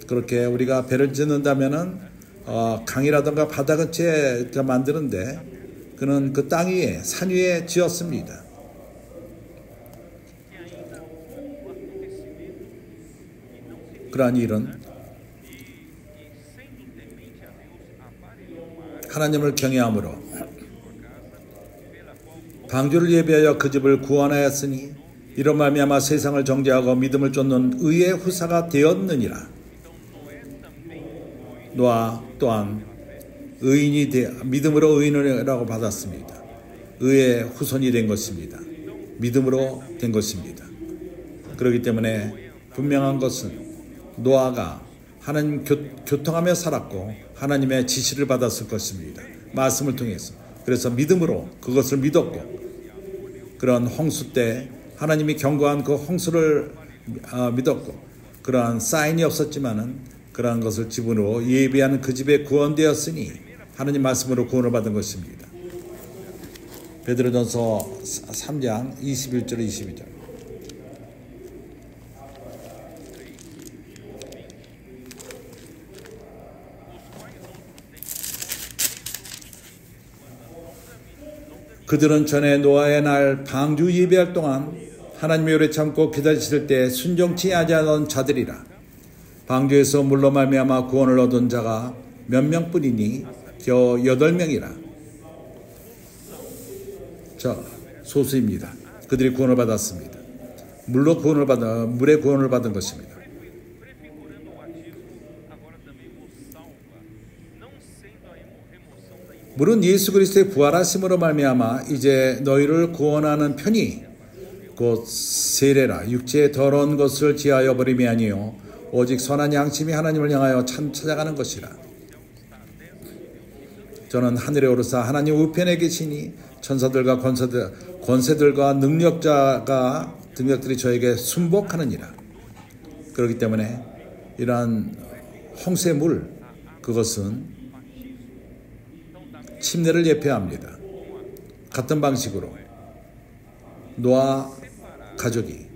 그렇게 우리가 배를 짓는다면은 강이라든가 바다 근처에 만드는데 그는 그 땅 위에 산 위에 지었습니다. 그러한 일은 하나님을 경외함으로 방주를 예비하여 그 집을 구원하였으니 이런 말미암아 세상을 정죄하고 믿음을 쫓는 의의 후사가 되었느니라. 노아 또한 믿음으로 의인이라고 받았습니다. 의의 후손이 된 것입니다. 믿음으로 된 것입니다. 그렇기 때문에 분명한 것은 노아가 하나님 교통하며 살았고 하나님의 지시를 받았을 것입니다. 말씀을 통해서. 그래서 믿음으로 그것을 믿었고 그런 홍수 때 하나님이 경고한 그 홍수를 믿었고 그러한 사인이 없었지만은 그러한 것을 집으로 예비하는 그 집에 구원되었으니 하나님 말씀으로 구원을 받은 것입니다. 베드로전서 3장 21절 22절 그들은 전에 노아의 날 방주 예배할 동안 하나님의 오래 참고 기다리실 때 순종치 아니하던 자들이라. 방주에서 물로 말미암아 구원을 얻은 자가 몇 명뿐이니 겨우 8명이라. 소수입니다. 그들이 구원을 받았습니다. 물에 구원을 받은 것입니다. 물은 예수 그리스도의 부활하심으로 말미암아 이제 너희를 구원하는 편이 곧 세례라. 육체의 더러운 것을 지하여 버림이 아니요 오직 선한 양심이 하나님을 향하여 찾아가는 것이라. 저는 하늘에 오르사 하나님 우편에 계시니 천사들과 권세들과 능력들이 저에게 순복하느니라. 그렇기 때문에 이러한 홍수의 물 그것은 침례를 예표합니다. 같은 방식으로 노아 가족이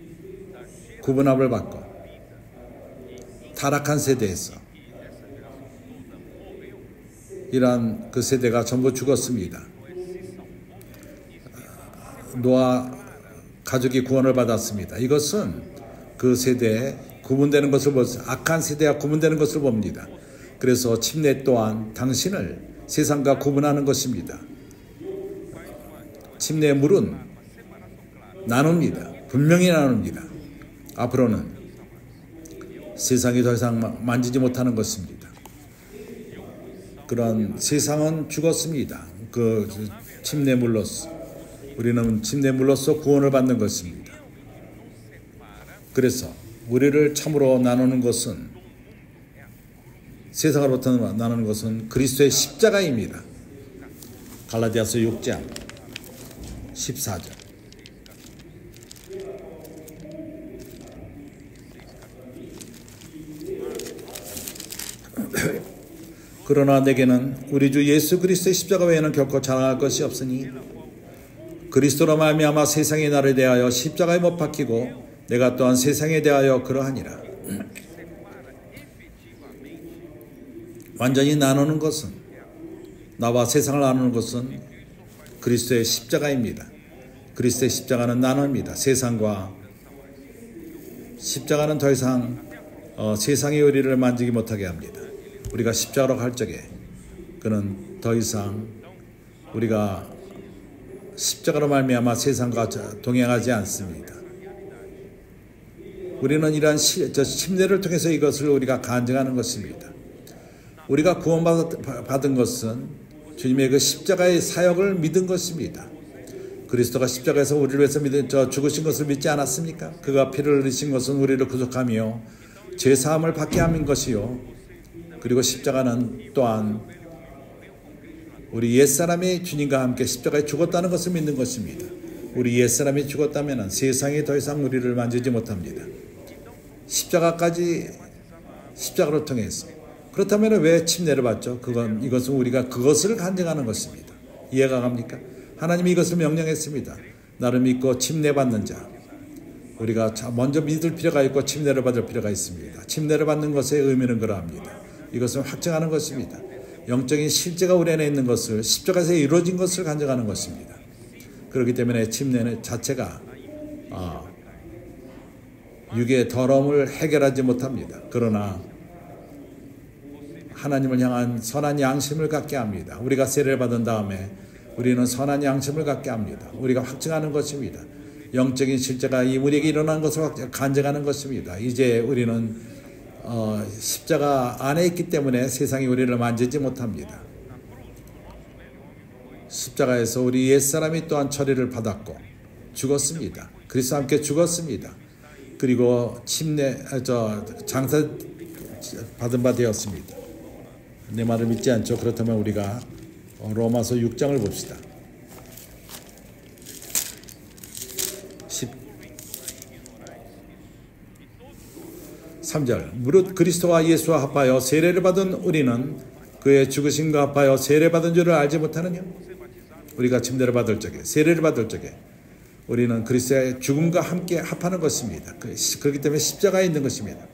구분함을 받고 타락한 세대에서 이러한 그 세대가 전부 죽었습니다. 노아 가족이 구원을 받았습니다. 이것은 그 세대에 구분되는 것을 악한 세대와 구분되는 것을 봅니다. 그래서 침례 또한 당신을 세상과 구분하는 것입니다. 침례의 물은 나눕니다. 분명히 나눕니다. 앞으로는 세상이 더 이상 만지지 못하는 것입니다. 그런 세상은 죽었습니다. 그 침례물로서 우리는 침례물로서 구원을 받는 것입니다. 그래서 우리를 참으로 나누는 것은 세상으로부터 나누는 것은 그리스도의 십자가입니다. 갈라디아서 6장 14절. 그러나 내게는 우리 주 예수 그리스도의 십자가 외에는 결코 자랑할 것이 없으니 그리스도로 말미암아 세상이 나를 대하여 십자가에 못 박히고 내가 또한 세상에 대하여 그러하니라. 완전히 나누는 것은, 나와 세상을 나누는 것은 그리스도의 십자가입니다. 그리스도의 십자가는 나눕니다. 세상과 십자가는 더 이상 세상의 우리를 만지지 못하게 합니다. 우리가 십자가로 갈 적에 그는 더 이상 우리가 십자가로 말미암아 세상과 동행하지 않습니다. 우리는 이러한 침례를 통해서 이것을 우리가 간증하는 것입니다. 우리가 구원받은 것은 주님의 그 십자가의 사역을 믿은 것입니다. 그리스도가 십자가에서 우리를 위해서 죽으신 것을 믿지 않았습니까? 그가 피를 흘리신 것은 우리를 구속하며 죄사함을 받게 함인 것이요. 그리고 십자가는 또한 우리 옛사람이 주님과 함께 십자가에 죽었다는 것을 믿는 것입니다. 우리 옛사람이 죽었다면 세상이 더 이상 우리를 만지지 못합니다. 십자가로 통해서. 그렇다면 왜 침례를 받죠? 이것은 우리가 그것을 간증하는 것입니다. 이해가 갑니까? 하나님이 이것을 명령했습니다. 나를 믿고 침례받는 자. 우리가 먼저 믿을 필요가 있고 침례를 받을 필요가 있습니다. 침례를 받는 것의 의미는 그러합니다. 이것은 확증하는 것입니다. 영적인 실제가 우리 안에 있는 것을, 십자가에서 이루어진 것을 간증하는 것입니다. 그렇기 때문에 침례는 자체가 육의 더러움을 해결하지 못합니다. 그러나 하나님을 향한 선한 양심을 갖게 합니다. 우리가 세례를 받은 다음에 우리는 선한 양심을 갖게 합니다. 우리가 확증하는 것입니다. 영적인 실제가 우리에게 일어난 것을 간증하는 것입니다. 이제 우리는 십자가 안에 있기 때문에 세상이 우리를 만지지 못합니다. 십자가에서 우리 옛사람이 또한 처리를 받았고 죽었습니다. 그리스도와 함께 죽었습니다. 그리고 장사 받은 바 되었습니다. 내 말을 믿지 않죠? 그렇다면 우리가 로마서 6장을 봅시다. 13절. 무릇 그리스도와 예수와 합하여 세례를 받은 우리는 그의 죽으심과 합하여 세례받은 줄을 알지 못하느냐? 우리가 침례를 받을 적에, 세례를 받을 적에 우리는 그리스도의 죽음과 함께 합하는 것입니다. 그렇기 때문에 십자가에 있는 것입니다.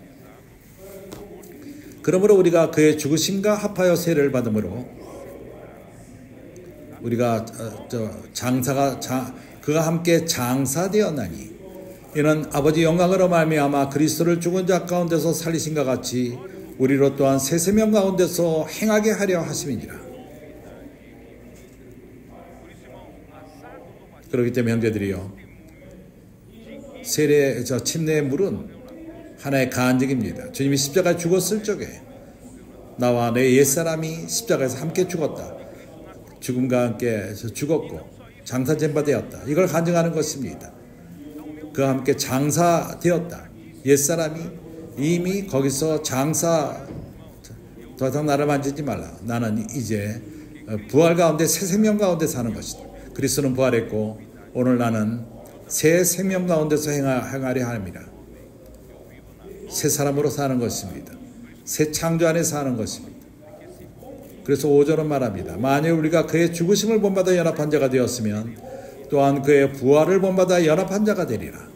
그러므로 우리가 그의 죽으심과 합하여 세례를 받음으로 우리가 그가 함께 장사되었나니 이는 아버지 영광으로 말미암아 그리스도를 죽은 자 가운데서 살리신과 같이 우리로 또한 새 생명 가운데서 행하게 하려 하심이니라. 그렇기 때문에 형제들이요, 침례의 물은 하나의 간증입니다. 주님이 십자가에 죽었을 적에 나와 내 옛사람이 십자가에서 함께 죽었다. 죽음과 함께 죽었고 장사된 되었다. 이걸 간증하는 것입니다. 그와 함께 장사되었다. 옛사람이 이미 거기서 더 이상 나를 만지지 말라. 나는 이제 부활 가운데 새 생명 가운데 사는 것이다. 그리스도는 부활했고 오늘 나는 새 생명 가운데서 행하려 함이라. 새 사람으로 사는 것입니다. 새 창조 안에 사는 것입니다. 그래서 5절은 말합니다. 만일 우리가 그의 죽으심을 본받아 연합한 자가 되었으면 또한 그의 부활을 본받아 연합한 자가 되리라.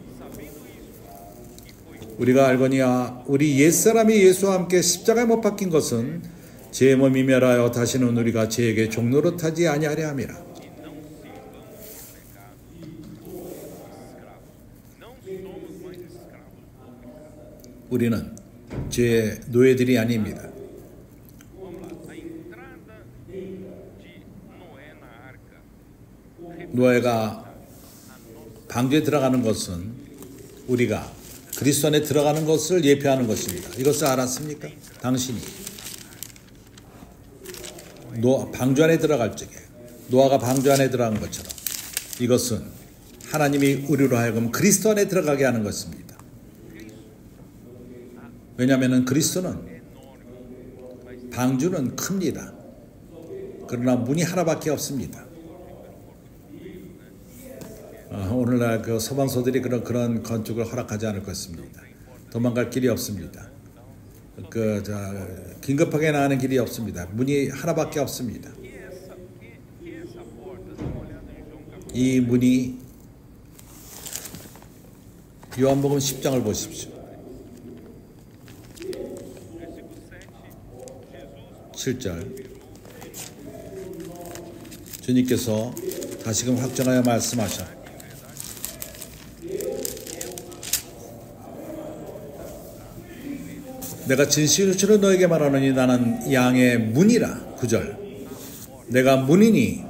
우리가 알거니와 우리 옛사람이 예수와 함께 십자가에 못 박힌 것은 제 몸이 멸하여 다시는 우리가 죄에게 종노릇하지 아니하려 함이라. 우리는 죄의 노예들이 아닙니다. 노예가 방주에 들어가는 것은 우리가 그리스도 안에 들어가는 것을 예표하는 것입니다. 이것을 알았습니까? 당신이 방주 안에 들어갈 적에 노아가 방주 안에 들어간 것처럼 이것은 하나님이 우리로 하여금 그리스도 안에 들어가게 하는 것입니다. 왜냐하면 그리스도는 방주는 큽니다. 그러나 문이 하나밖에 없습니다. 오늘날 그 서방서들이 그런 건축을 허락하지 않을 것입니다. 도망갈 길이 없습니다. 긴급하게 나가는 길이 없습니다. 문이 하나밖에 없습니다. 이 문이 요한복음 10장을 보십시오. 7절 주님께서 다시금 확정하여 말씀하셔. 내가 진실로 너에게 말하노니 나는 양의 문이라. 9절 내가 문이니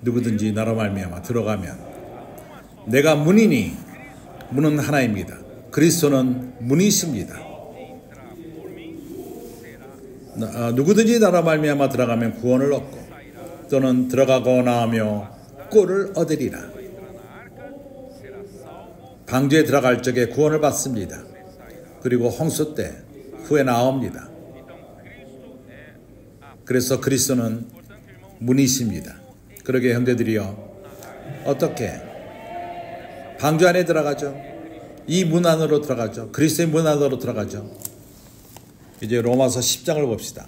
누구든지 나로 말미암아 들어가면 내가 문이니 문은 하나입니다. 그리스도는 문이십니다. 누구든지 나로 말미암아 들어가면 구원을 얻고 또는 들어가고 나오며 꼴을 얻으리라. 방주에 들어갈 적에 구원을 받습니다. 그리고 홍수 때 후에 나옵니다. 그래서 그리스도는 문이십니다. 그러게 형제들이여 어떻게 방주 안에 들어가죠? 이 문 안으로 들어가죠. 그리스도의 문 안으로 들어가죠. 이제 로마서 10장을 봅시다.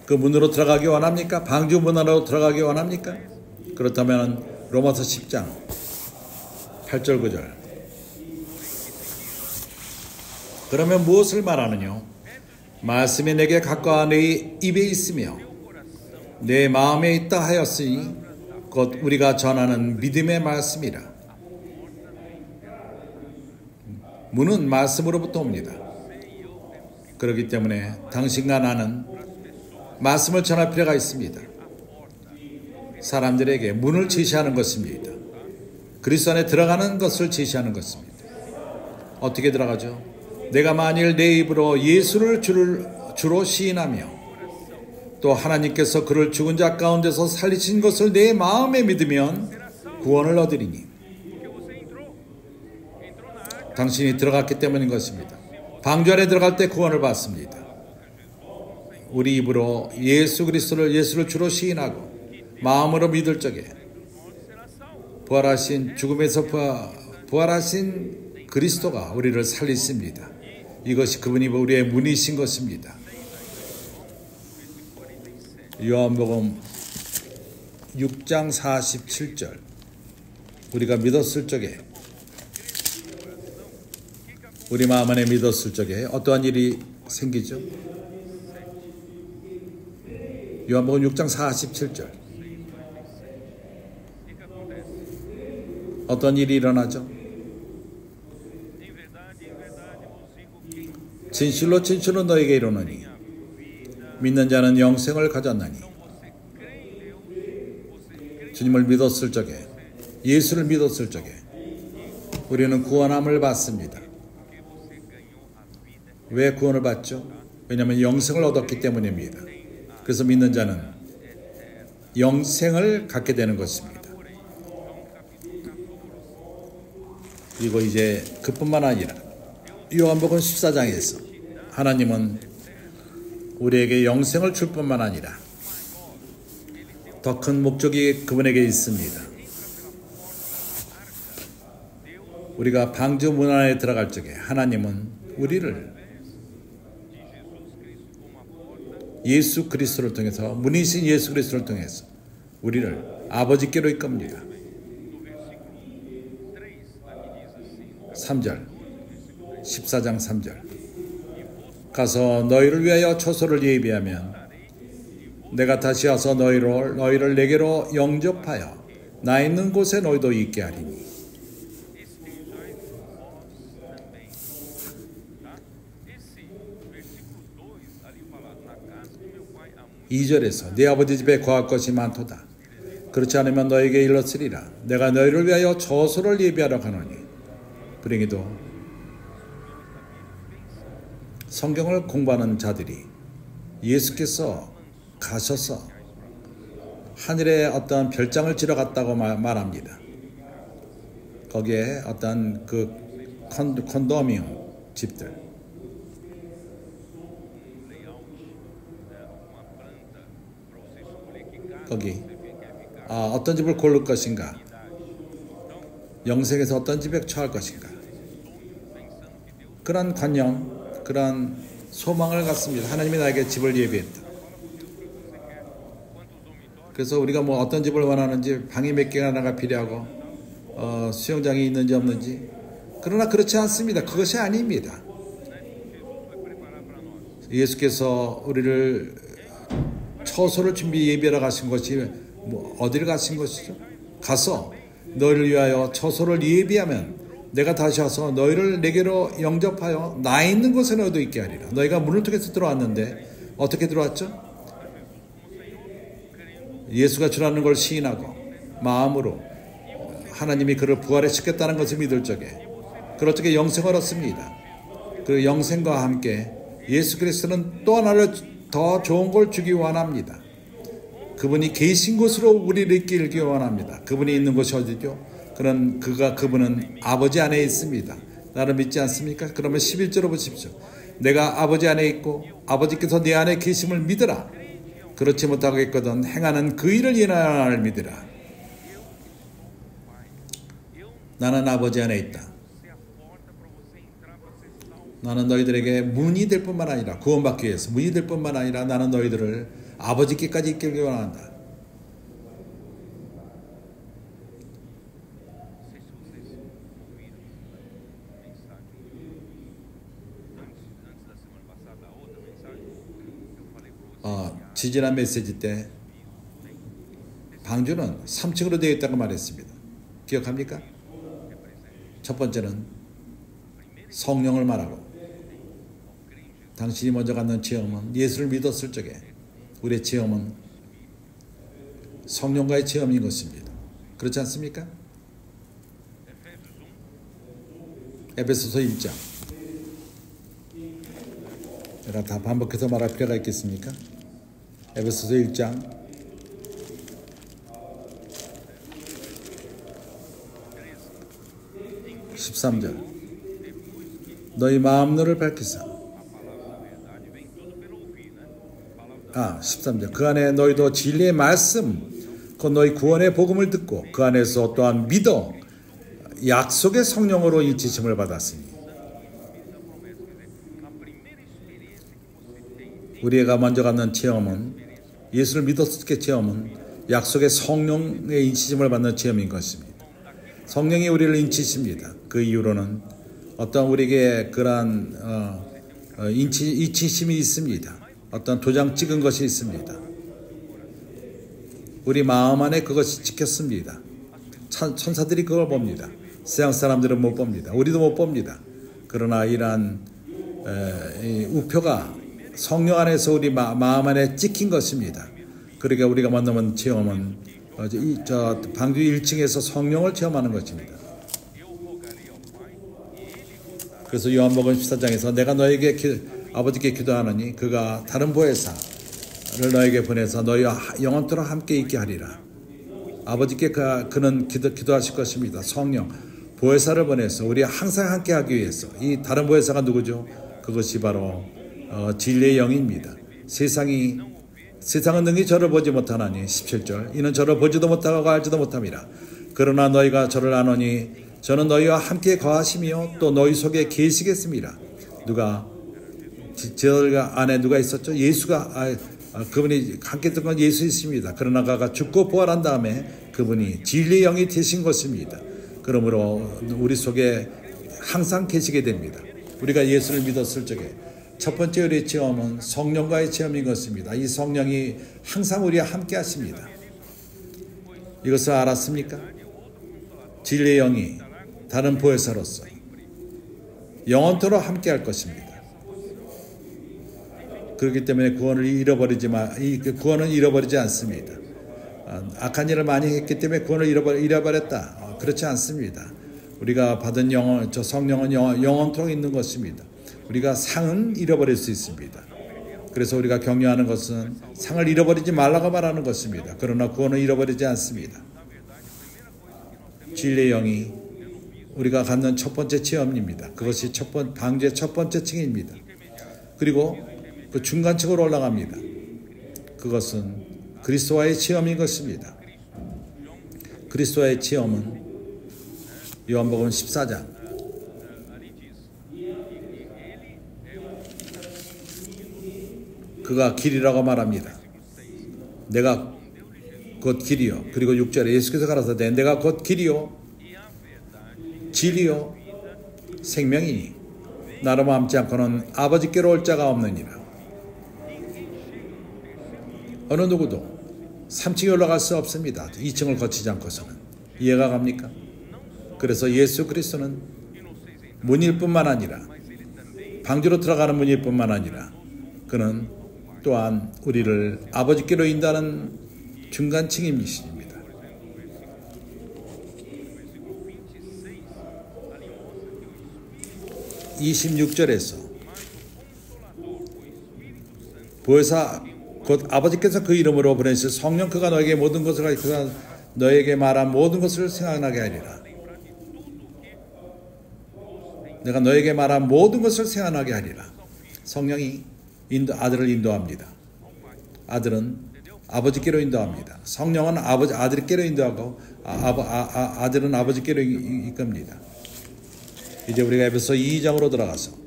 그 문으로 들어가기 원합니까? 방주 문 안으로 들어가기 원합니까? 그렇다면 로마서 10장 8절 9절 그러면 무엇을 말하느냐? 말씀이 내게 가까워 내 입에 있으며 내 마음에 있다 하였으니 곧 우리가 전하는 믿음의 말씀이라. 문은 말씀으로부터 옵니다. 그렇기 때문에 당신과 나는 말씀을 전할 필요가 있습니다. 사람들에게 문을 제시하는 것입니다. 그리스도 안에 들어가는 것을 제시하는 것입니다. 어떻게 들어가죠? 내가 만일 내 입으로 예수를 주로 시인하며 또 하나님께서 그를 죽은 자 가운데서 살리신 것을 내 마음에 믿으면 구원을 얻으리니. 당신이 들어갔기 때문인 것입니다. 방주 안에 들어갈 때 구원을 받습니다. 우리 입으로 예수를 주로 시인하고 마음으로 믿을 적에 부활하신 죽음에서 부활하신 그리스도가 우리를 살리십니다. 이것이 그분이 우리의 문이신 것입니다. 요한복음 6장 47절 우리가 믿었을 적에 우리 마음 안에 믿었을 적에 어떠한 일이 생기죠? 요한복음 6장 47절 어떤 일이 일어나죠? 진실로 너에게 이르노니 믿는 자는 영생을 가졌나니. 주님을 믿었을 적에 예수를 믿었을 적에 우리는 구원함을 받습니다. 왜 구원을 받죠? 왜냐하면 영생을 얻었기 때문입니다. 그래서 믿는 자는 영생을 갖게 되는 것입니다. 그리고 이제 그뿐만 아니라 요한복음 14장에서 하나님은 우리에게 영생을 줄 뿐만 아니라 더 큰 목적이 그분에게 있습니다. 우리가 방주 문 안에 들어갈 적에 하나님은 우리를 예수 그리스도를 통해서 문이신 예수 그리스도를 통해서 우리를 아버지께로 이끕니다. 3절 14장 3절 가서 너희를 위하여 초소를 예비하면 내가 다시 와서 너희를 내게로 영접하여 나 있는 곳에 너희도 있게 하리니. 2절에서 네 아버지 집에 거할 것이 많도다. 그렇지 않으면 너에게 일렀으리라. 내가 너희를 위하여 처소를 예비하러 가노니. 불행히도 성경을 공부하는 자들이 예수께서 가셔서 하늘에 어떤 별장을 지러 갔다고 말합니다. 거기에 어떤 그 콘도미움 집들, 거기 어떤 집을 고를 것인가, 영생에서 어떤 집에 처할 것인가, 그런 관념, 그런 소망을 갖습니다. 하나님이 나에게 집을 예비했다. 그래서 우리가 뭐 어떤 집을 원하는지, 방이 몇 개가 나가 필요하고 수영장이 있는지 없는지, 그러나 그렇지 않습니다. 그것이 아닙니다. 예수께서 우리를 처소를 준비 예비하러 가신 것이 어디를 가신 것이죠? 가서 너희를 위하여 처소를 예비하면 내가 다시 와서 너희를 내게로 영접하여 나 있는 곳에 너희도 있게 하리라. 너희가 문을 통해서 들어왔는데 어떻게 들어왔죠? 예수가 주라는 걸 시인하고 마음으로 하나님이 그를 부활에 시켰다는 것을 믿을 적에 그럴 적에 영생을 얻습니다. 그 영생과 함께 예수 그리스도는 또 하나를 더 좋은 걸 주기 원합니다. 그분이 계신 곳으로 우리를 이끌기 원합니다. 그분이 있는 곳이 어디죠? 그분은 아버지 안에 있습니다. 나를 믿지 않습니까? 그러면 11절을 보십시오. 내가 아버지 안에 있고 아버지께서 내 안에 계심을 믿으라. 그렇지 못하겠거든 행하는 그 일을 인하여 나를 믿으라. 나는 아버지 안에 있다. 나는 너희들에게 문이 될 뿐만 아니라, 구원받기 위해서 문이 될 뿐만 아니라 나는 너희들을 아버지께까지 이끌기 원한다. 지지난 메시지 때 방주는 3층으로 되어 있다고 말했습니다. 기억합니까? 첫 번째는 성령을 말하고, 당신이 먼저 갖는 체험은 예수를 믿었을 적에 우리의 체험은 성령과의 체험인 것입니다. 그렇지 않습니까? 에베소서 1장. 제가 다 반복해서 말할 필요가 있겠습니까? 에베소서 1장 13절. 너희 마음너를 밝히사. 13절. 그 안에 너희도 진리의 말씀, 곧 너희 구원의 복음을 듣고 그 안에서 또한 믿어 약속의 성령으로 인치심을 받았으니. 우리가 먼저 갖는 체험은, 예수를 믿었을 때 체험은 약속의 성령의 인치심을 받는 체험인 것입니다. 성령이 우리를 인치십니다. 그 이후로는 어떤 우리에게 그러한 인치심이 있습니다. 어떤 도장 찍은 것이 있습니다. 우리 마음 안에 그것이 찍혔습니다. 천사들이 그걸 봅니다. 세상 사람들은 못 봅니다. 우리도 못 봅니다. 그러나 이러한 우표가 성령 안에서 우리 마음 안에 찍힌 것입니다. 그러니까 우리가 만나는 체험은 방주 1층에서 성령을 체험하는 것입니다. 그래서 요한복음 14장에서 내가 너에게 아버지께 기도하노니 그가 다른 보혜사를 너에게 보내서 너희와 영원토록 함께 있게 하리라. 아버지께 그는 기도하실 것입니다. 성령 보혜사를 보내서 우리 항상 함께 하기 위해서. 이 다른 보혜사가 누구죠? 그것이 바로 진리의 영입니다. 세상은 능히 저를 보지 못하나니 17절. 이는 저를 보지도 못하고 알지도 못함이라. 그러나 너희가 저를 아노니 저는 너희와 함께 거하시며 또 너희 속에 계시겠습니다. 저희가 안에 누가 있었죠? 예수가 그분이 함께 있던 건 예수이십니다. 그러나 그가 죽고 부활한 다음에 그분이 진리의 영이 되신 것입니다. 그러므로 우리 속에 항상 계시게 됩니다. 우리가 예수를 믿었을 적에 첫 번째 우리의 체험은 성령과의 체험인 것입니다. 이 성령이 항상 우리와 함께 하십니다. 이것을 알았습니까? 진리의 영이 다른 보혜사로서 영원토록 함께 할 것입니다. 그렇기 때문에 구원은 잃어버리지 않습니다. 악한 일을 많이 했기 때문에 구원을 잃어버렸다. 그렇지 않습니다. 우리가 받은 성령은 영원토록 있는 것입니다. 우리가 상은 잃어버릴 수 있습니다. 그래서 우리가 격려하는 것은 상을 잃어버리지 말라고 말하는 것입니다. 그러나 구원은 잃어버리지 않습니다. 진리의 영이 우리가 갖는 첫 번째 체험입니다. 그것이 방주의 첫 번째 층입니다. 그리고 그 중간층으로 올라갑니다. 그것은 그리스도와의 체험인 것입니다. 그리스도와의 체험은 요한복음 14장 그가 길이라고 말합니다. 내가 곧 길이요. 그리고 6절에 예수께서 가라사대 내가 곧 길이요 진리요 생명이니 나로 맘지 않고는 아버지께로 올 자가 없느니라. 어느 누구도 3층에 올라갈 수 없습니다. 2층을 거치지 않고서는. 이해가 갑니까? 그래서 예수 그리스도는 문일 뿐만 아니라 방주로 들어가는 문일 뿐만 아니라 그는 또한 우리를 아버지께로 인도하는 중간층임이십니다. 26절에서 보혜사 곧 아버지께서 그 이름으로 보내실 성령 그가 너에게 모든 것을 가르쳐 너에게 말한 모든 것을 생각나게 하리라. 내가 너에게 말한 모든 것을 생각나게 하리라. 성령이 아들을 인도합니다. 아들은 아버지께로 인도합니다. 성령은 아들께로 인도하고 아들은 아버지께로 이끕니다. 이제 우리가 에베소 2장으로 들어가서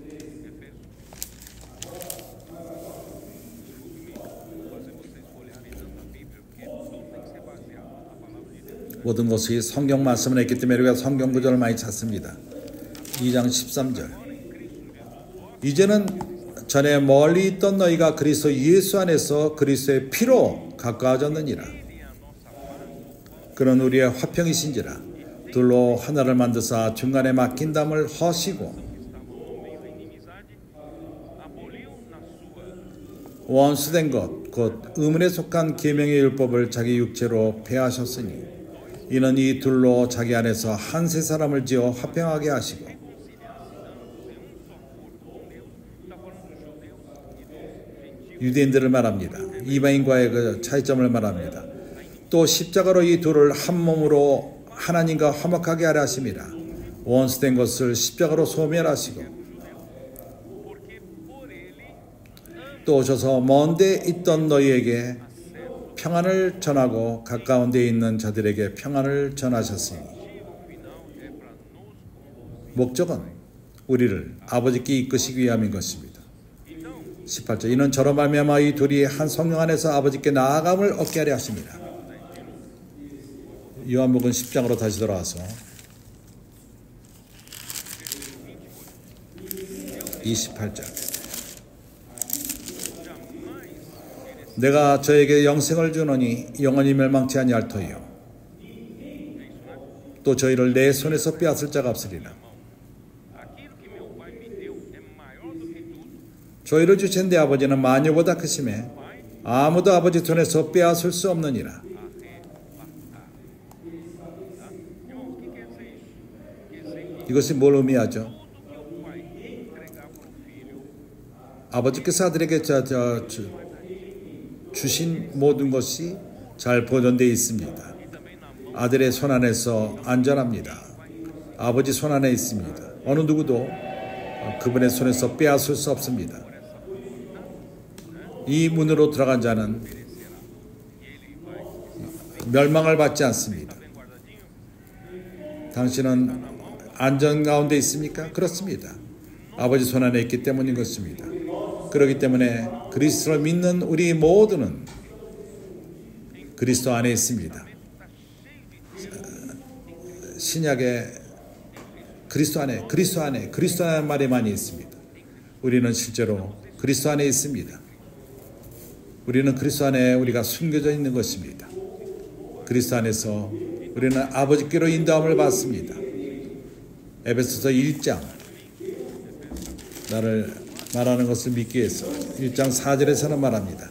모든 것이 성경 말씀을 했기 때문에 우리가 성경 구절을 많이 찾습니다. 2장 13절 이제는 전에 멀리 있던 너희가 그리스도 예수 안에서 그리스도의 피로 가까워졌느니라. 그는 우리의 화평이신지라 둘로 하나를 만드사 중간에 막힌 담을 허시고 원수된 것 곧 의문에 속한 계명의 율법을 자기 육체로 폐하셨으니 이는 이 둘로 자기 안에서 한 세 사람을 지어 화평하게 하시고 유대인들을 말합니다. 이방인과의 그 차이점을 말합니다. 또 십자가로 이 둘을 한 몸으로 하나님과 화목하게 하려 하심이라. 원수된 것을 십자가로 소멸하시고 또 오셔서 먼 데 있던 너희에게 평안을 전하고 가까운 데 있는 자들에게 평안을 전하셨으니 목적은 우리를 아버지께 이끄시기 위함인 것입니다. 18절 이는 저로 말미암아 이 둘이 한 성령 안에서 아버지께 나아감을 얻게 하려 하십니다. 요한복음 10장으로 다시 돌아와서 28절 내가 저에게 영생을 주노니 영원히 멸망치 아니할 터이요 또 저희를 내 손에서 빼앗을 자가 없으리라. 저희를 주신 내 아버지는 만유보다 크심에 아무도 아버지 손에서 빼앗을 수 없느니라. 이것이 뭘 의미하죠? 아버지께서 아들에게 주신 모든 것이 잘 보존되어 있습니다. 아들의 손 안에서 안전합니다. 아버지 손 안에 있습니다. 어느 누구도 그분의 손에서 빼앗을 수 없습니다. 이 문으로 들어간 자는 멸망을 받지 않습니다. 당신은 안전 가운데 있습니까? 그렇습니다. 아버지 손 안에 있기 때문인 것입니다. 그렇기 때문에 그리스도를 믿는 우리 모두는 그리스도 안에 있습니다. 신약에 그리스도 안에 말이 많이 있습니다. 우리는 실제로 그리스도 안에 있습니다. 우리는 그리스도 안에 우리가 숨겨져 있는 것입니다. 그리스도 안에서 우리는 아버지께로 인도함을 받습니다. 에베소서 1장 나를 말하는 것을 믿기 위해서 1장 4절에서는 말합니다.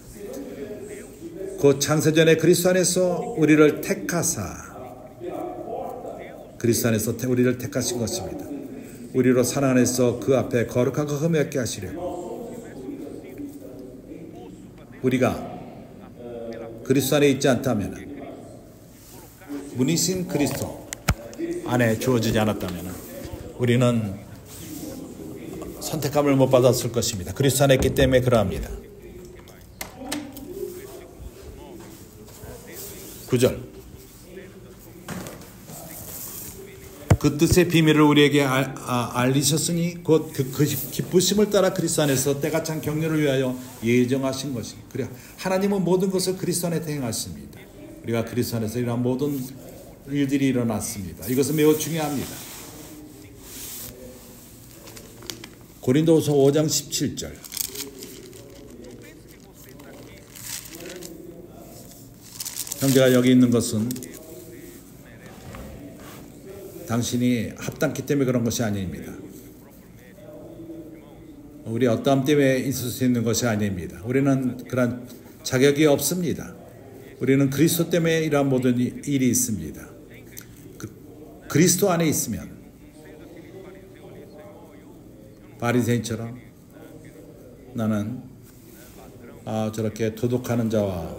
곧 창세전에 그리스도 안에서 우리를 택하사, 그리스도 안에서 우리를 택하신 것입니다. 우리로 사랑 안에서 그 앞에 거룩하고 흠이 없게 하시려고. 우리가 그리스도 안에 있지 않다면, 문이신 그리스도 안에 주어지지 않았다면 우리는 선택함을 못 받았을 것입니다. 그리스도 안에 있기 때문에 그러합니다. 9절, 그 뜻의 비밀을 우리에게 알리셨으니 곧 그 기쁘심을 따라 그리스도 안에서 때가 찬 격려를 위하여 예정하신 것입니다. 그래, 하나님은 모든 것을 그리스도 안에 행하십니다. 우리가 그리스도 안에서 이러한 모든 일들이 일어났습니다. 이것은 매우 중요합니다. 고린도후서 5장 17절, 형제가 여기 있는 것은 당신이 합당기 때문에 그런 것이 아닙니다. 우리 어떠함 때문에 있을 수 있는 것이 아닙니다. 우리는 그런 자격이 없습니다. 우리는 그리스도 때문에 이러한 모든 일이 있습니다. 그리스도 안에 있으면 바리새인처럼 나는 저렇게 도둑하는 자와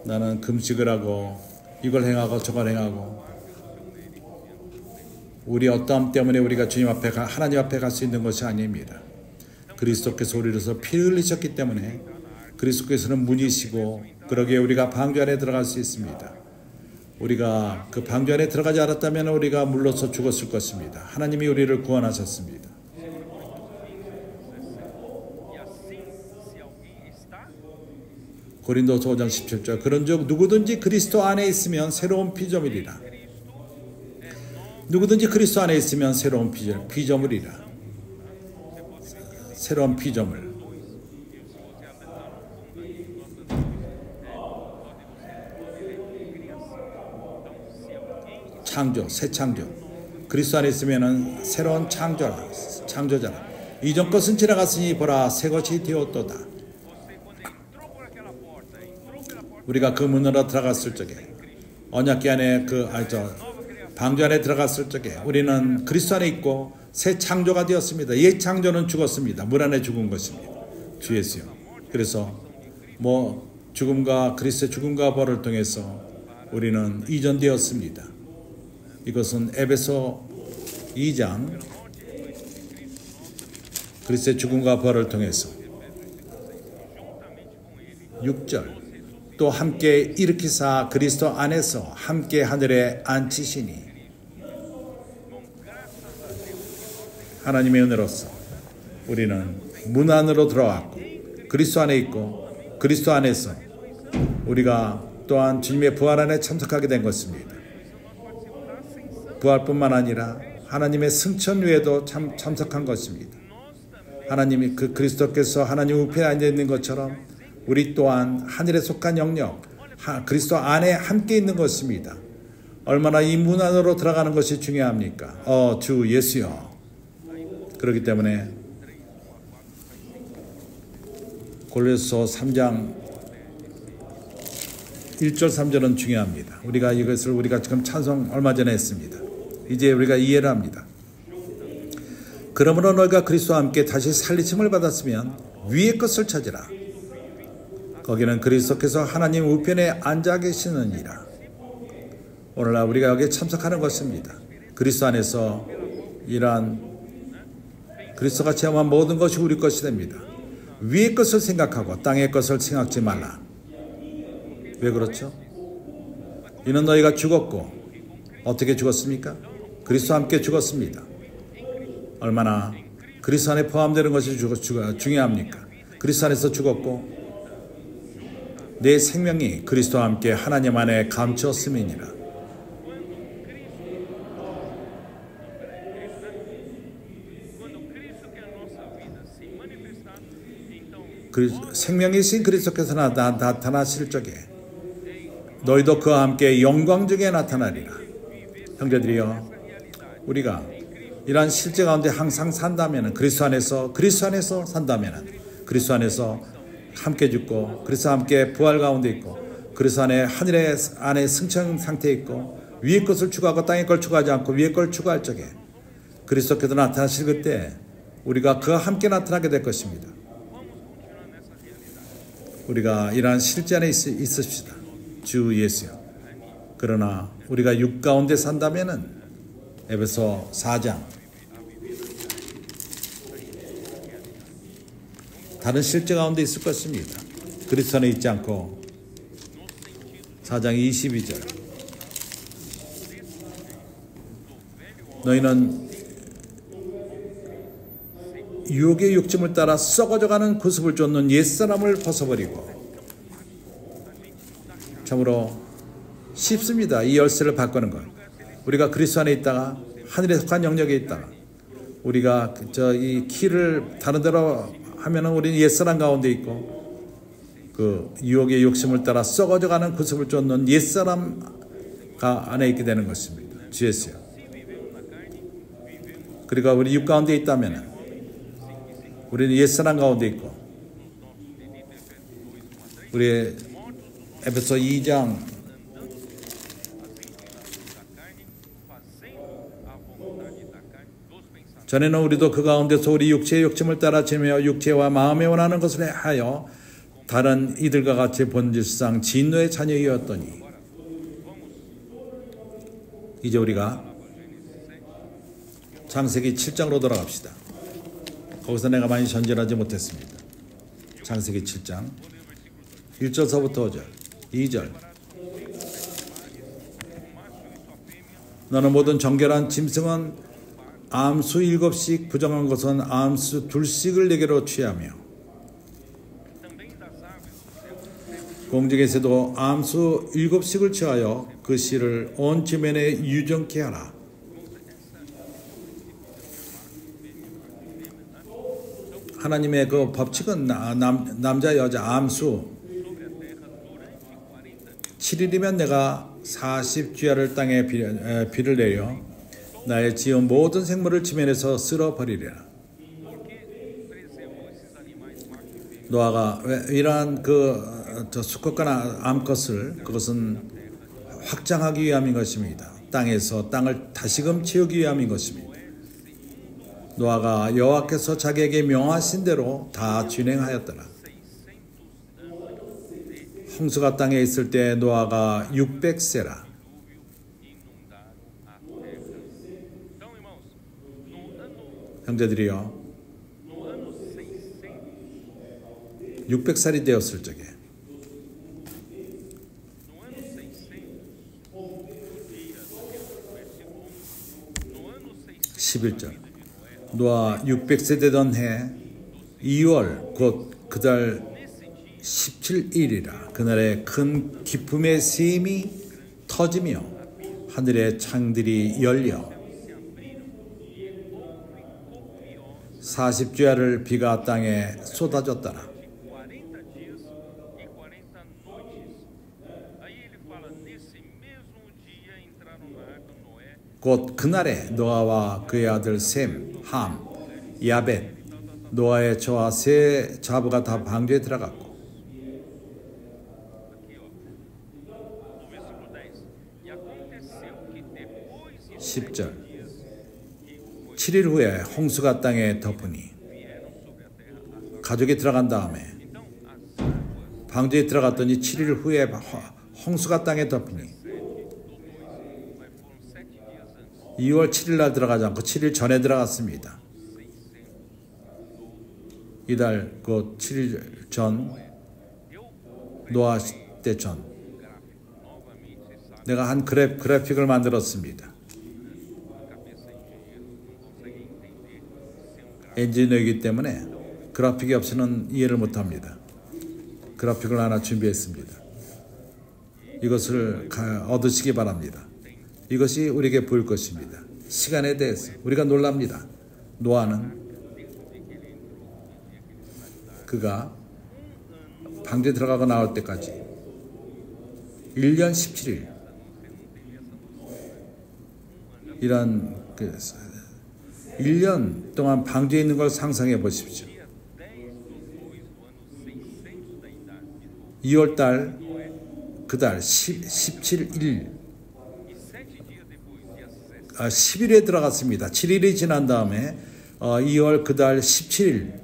나는 금식을 하고 이걸 행하고 저걸 행하고, 우리 어떠함 때문에 우리가 주님 앞에 하나님 앞에 갈 수 있는 것이 아닙니다. 그리스도께서 우리로서 피 흘리셨기 때문에 그리스도께서는 문이시고, 그러기에 우리가 방주 안에 들어갈 수 있습니다. 우리가 그 방주 안에 들어가지 않았다면 우리가 물로서 죽었을 것입니다. 하나님이 우리를 구원하셨습니다. 고린도서 5장 17절, 그런즉 누구든지 그리스도 안에 있으면 새로운 피조물이라. 누구든지 그리스도 안에 있으면 새로운 피조물이라. 새로운 피조물. 창조, 새 창조. 그리스도 안에 있으면 새로운 창조자라. 이전 것은 지나갔으니 보라 새 것이 되었도다. 우리가 그 문으로 들어갔을 적에, 언약궤 안에 방주 안에 들어갔을 적에 우리는 그리스도 안에 있고 새 창조가 되었습니다. 옛 창조는 죽었습니다. 물 안에 죽은 것입니다. 주 예수요. 그래서 죽음과 그리스도의 죽음과 벌을 통해서 우리는 이전되었습니다. 이것은 에베소 2장, 그리스도의 죽음과 벌을 통해서 6절, 또 함께 일으키사 그리스도 안에서 함께 하늘에 앉히시니, 하나님의 은혜로서 우리는 문 안으로 들어왔고 그리스도 안에 있고 그리스도 안에서 우리가 또한 주님의 부활 안에 참석하게 된 것입니다. 부활뿐만 아니라 하나님의 승천 위에도 참석한 것입니다. 하나님이 그리스도께서 하나님 우편에 앉아 있는 것처럼 우리 또한 하늘에 속한 영역, 그리스도 안에 함께 있는 것입니다. 얼마나 이 문 안으로 들어가는 것이 중요합니까? 주 예수여. 그렇기 때문에 골로새서 3장 1절 3절은 중요합니다. 우리가 지금 찬송 얼마 전에 했습니다. 이제 우리가 이해를 합니다. 그러므로 너희가 그리스도와 함께 다시 살리심을 받았으면 위의 것을 찾으라. 거기는 그리스도께서 하나님 우편에 앉아 계시느니라. 오늘날 우리가 여기에 참석하는 것입니다. 그리스도 안에서 이러한 그리스도가 체험한 모든 것이 우리 것이 됩니다. 위의 것을 생각하고 땅의 것을 생각지 말라. 왜 그렇죠? 이는 너희가 죽었고, 어떻게 죽었습니까? 그리스도와 함께 죽었습니다. 얼마나 그리스도 안에 포함되는 것이 중요합니까? 그리스도 안에서 죽었고 내 생명이 그리스도와 함께 하나님 안에 감추었음이니라. 생명이신 그리스도께서 나타나실 적에 너희도 그와 함께 영광 중에 나타나리라. 형제들이여, 우리가 이러한 실제 가운데 항상 산다면, 그리스도 안에서 산다면, 그리스도 안에서 함께 죽고 그리스도 함께 부활 가운데 있고 그리스도 안에 하늘의 안에 승천 상태에 있고 위의 것을 추구하고 땅의 걸 추구하지 않고 위의 걸 추구할 적에 그리스도께서 나타나실 그때 우리가 그와 함께 나타나게 될 것입니다. 우리가 이러한 실제 안에 있읍시다. 주 예수여. 그러나 우리가 육 가운데 산다면은 에베소 4장 다른 실제 가운데 있을 것입니다. 그리스도 안에 있지 않고 4장 22절 너희는 유혹의 욕심을 따라 썩어져가는 구습을 쫓는 옛사람을 벗어버리고 참으로 쉽습니다. 이 열쇠를 바꾸는 것. 우리가 그리스도 안에 있다가 하늘에 속한 영역에 있다가 우리가 이 키를 다른 데로 하면은 우리는 옛사람 가운데 있고 그 유혹의 욕심을 따라 썩어져가는 구습을 쫓는 옛사람가 안에 있게 되는 것입니다. 주 예수요. 그러니까 우리 육 가운데 있다면은 우리는 옛사람 가운데 있고 우리 에베소 2장 전에는 우리도 그 가운데서 우리 육체의 욕심을 따라 지며 육체와 마음에 원하는 것을 하여 다른 이들과 같이 본질상 진노의 자녀이었더니 이제 우리가 창세기 7장으로 돌아갑시다. 거기서 내가 많이 전진하지 못했습니다. 창세기 7장 1절서부터 5절 2절 너는 모든 정결한 짐승은 암수 7씩 부정한 것은 암수 2씩을 내게로 취하며 공중에서도 암수 7씩을 취하여 그 씨를 온 지면에 유정케 하라. 하나님의 그 법칙은 남자 여자 암수 7일이면 내가 40주야를 땅에 비를 내려 나의 지은 모든 생물을 지면에서 쓸어버리리라. 노아가 이러한 수컷과 암컷을 그것은 확장하기 위함인 것입니다. 땅에서 땅을 다시금 채우기 위함인 것입니다. 노아가 여호와께서 자기에게 명하신 대로 다 진행하였더라. 홍수가 땅에 있을 때 노아가 600세라. 형제들이여 600살이 되었을 적에 (11절) 노아 600세 되던 해 2월 곧 그달 17일이라 그날에 큰 기품의 셈이 터지며 하늘의 창들이 열려 40주야를 비가 땅에 쏟아졌더라. 곧 그날에 노아와 그의 아들 셈, 함, 야벳, 노아의 저와 세 자부가 다 방주에 들어갔고 10절 7일 후에 홍수가 땅에 덮으니 가족이 들어간 다음에 방주에 들어갔더니 7일 후에 홍수가 땅에 덮으니 2월 7일 날 들어가지 않고 7일 전에 들어갔습니다. 이달 그 7일 전 노아 때 전 내가 한 그래픽을 만들었습니다. 엔지니어이기 때문에 그래픽이 없이는 이해를 못합니다. 그래픽을 하나 준비했습니다. 이것을 얻으시기 바랍니다. 이것이 우리에게 보일 것입니다. 시간에 대해서 우리가 놀랍니다. 노아는 그가 방주에 들어가고 나올 때까지 1년 17일 이런 1년 동안 방주에 있는 걸 상상해 보십시오. 2월달 그달 17일 10일에 들어갔습니다. 7일이 지난 다음에 2월 그달 17일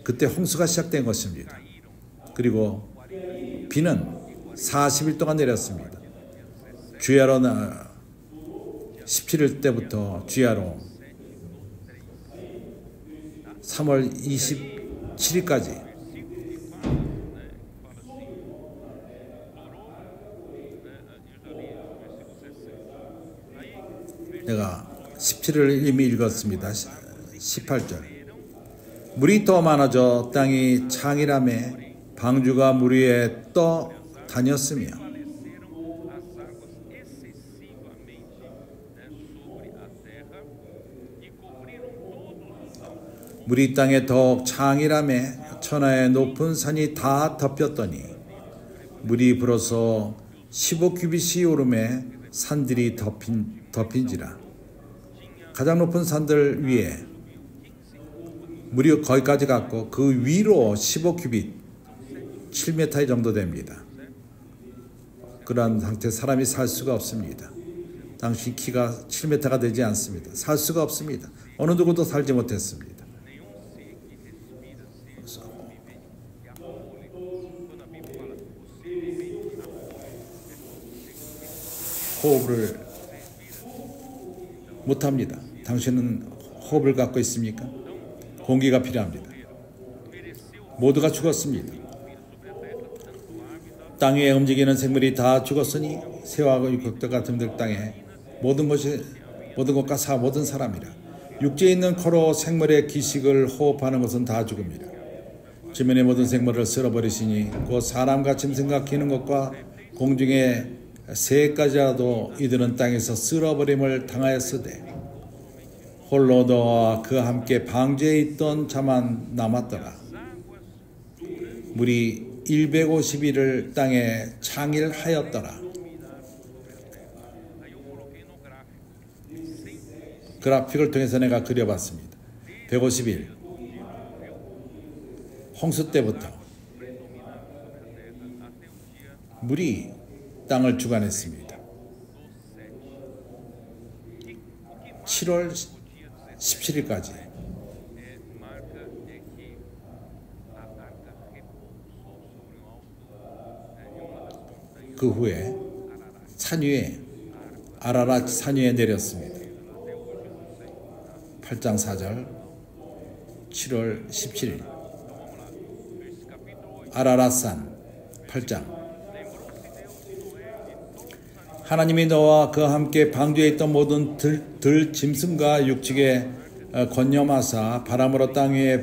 그때 홍수가 시작된 것입니다. 그리고 비는 40일 동안 내렸습니다. 주야로 17일 때부터 주야로 3월 27일까지 내가 17을 이미 읽었습니다. 18절. 물이 더 많아져 땅이 창이라매 방주가 물 위에 떠 다녔으며 물이 땅에 더욱 창이라매 천하의 높은 산이 다 덮였더니 물이 불어서 15규빗이 오름에 산들이 덮인지라. 가장 높은 산들 위에 물이 거기까지 갔고 그 위로 15규빗 7m 정도 됩니다. 그러한 상태 사람이 살 수가 없습니다. 당시 키가 7m가 되지 않습니다. 살 수가 없습니다. 어느 누구도 살지 못했습니다. 호흡을 못합니다. 당신은 호흡을 갖고 있습니까? 공기가 필요합니다. 모두가 죽었습니다. 땅에 움직이는 생물이 다 죽었으니 새와 육덕 같은 들 땅에 모든 것과 모든 사람이라. 육지에 있는 코로 생물의 기식을 호흡하는 것은 다 죽음이라. 주변의 모든 생물을 쓸어버리시니 곧 사람과 짐승과 기는 것과 공중의 새까지라도 이들은 땅에서 쓸어버림을 당하였으되 홀로 너와 그와 함께 방주에 있던 자만 남았더라. 물이 150일을 땅에 창일하였더라. 그래픽을 통해서 내가 그려봤습니다. 150일 홍수 때부터 물이 땅을 주관했습니다. 7월 17일까지 그 후에 산 위에 아라랏 산 위에 내렸습니다. 8장 4절 7월 17일 아라랏산 8장 하나님이 너와 그와 함께 방주에 있던 모든 들 짐승과 육축에 건념하사 바람으로 땅 위에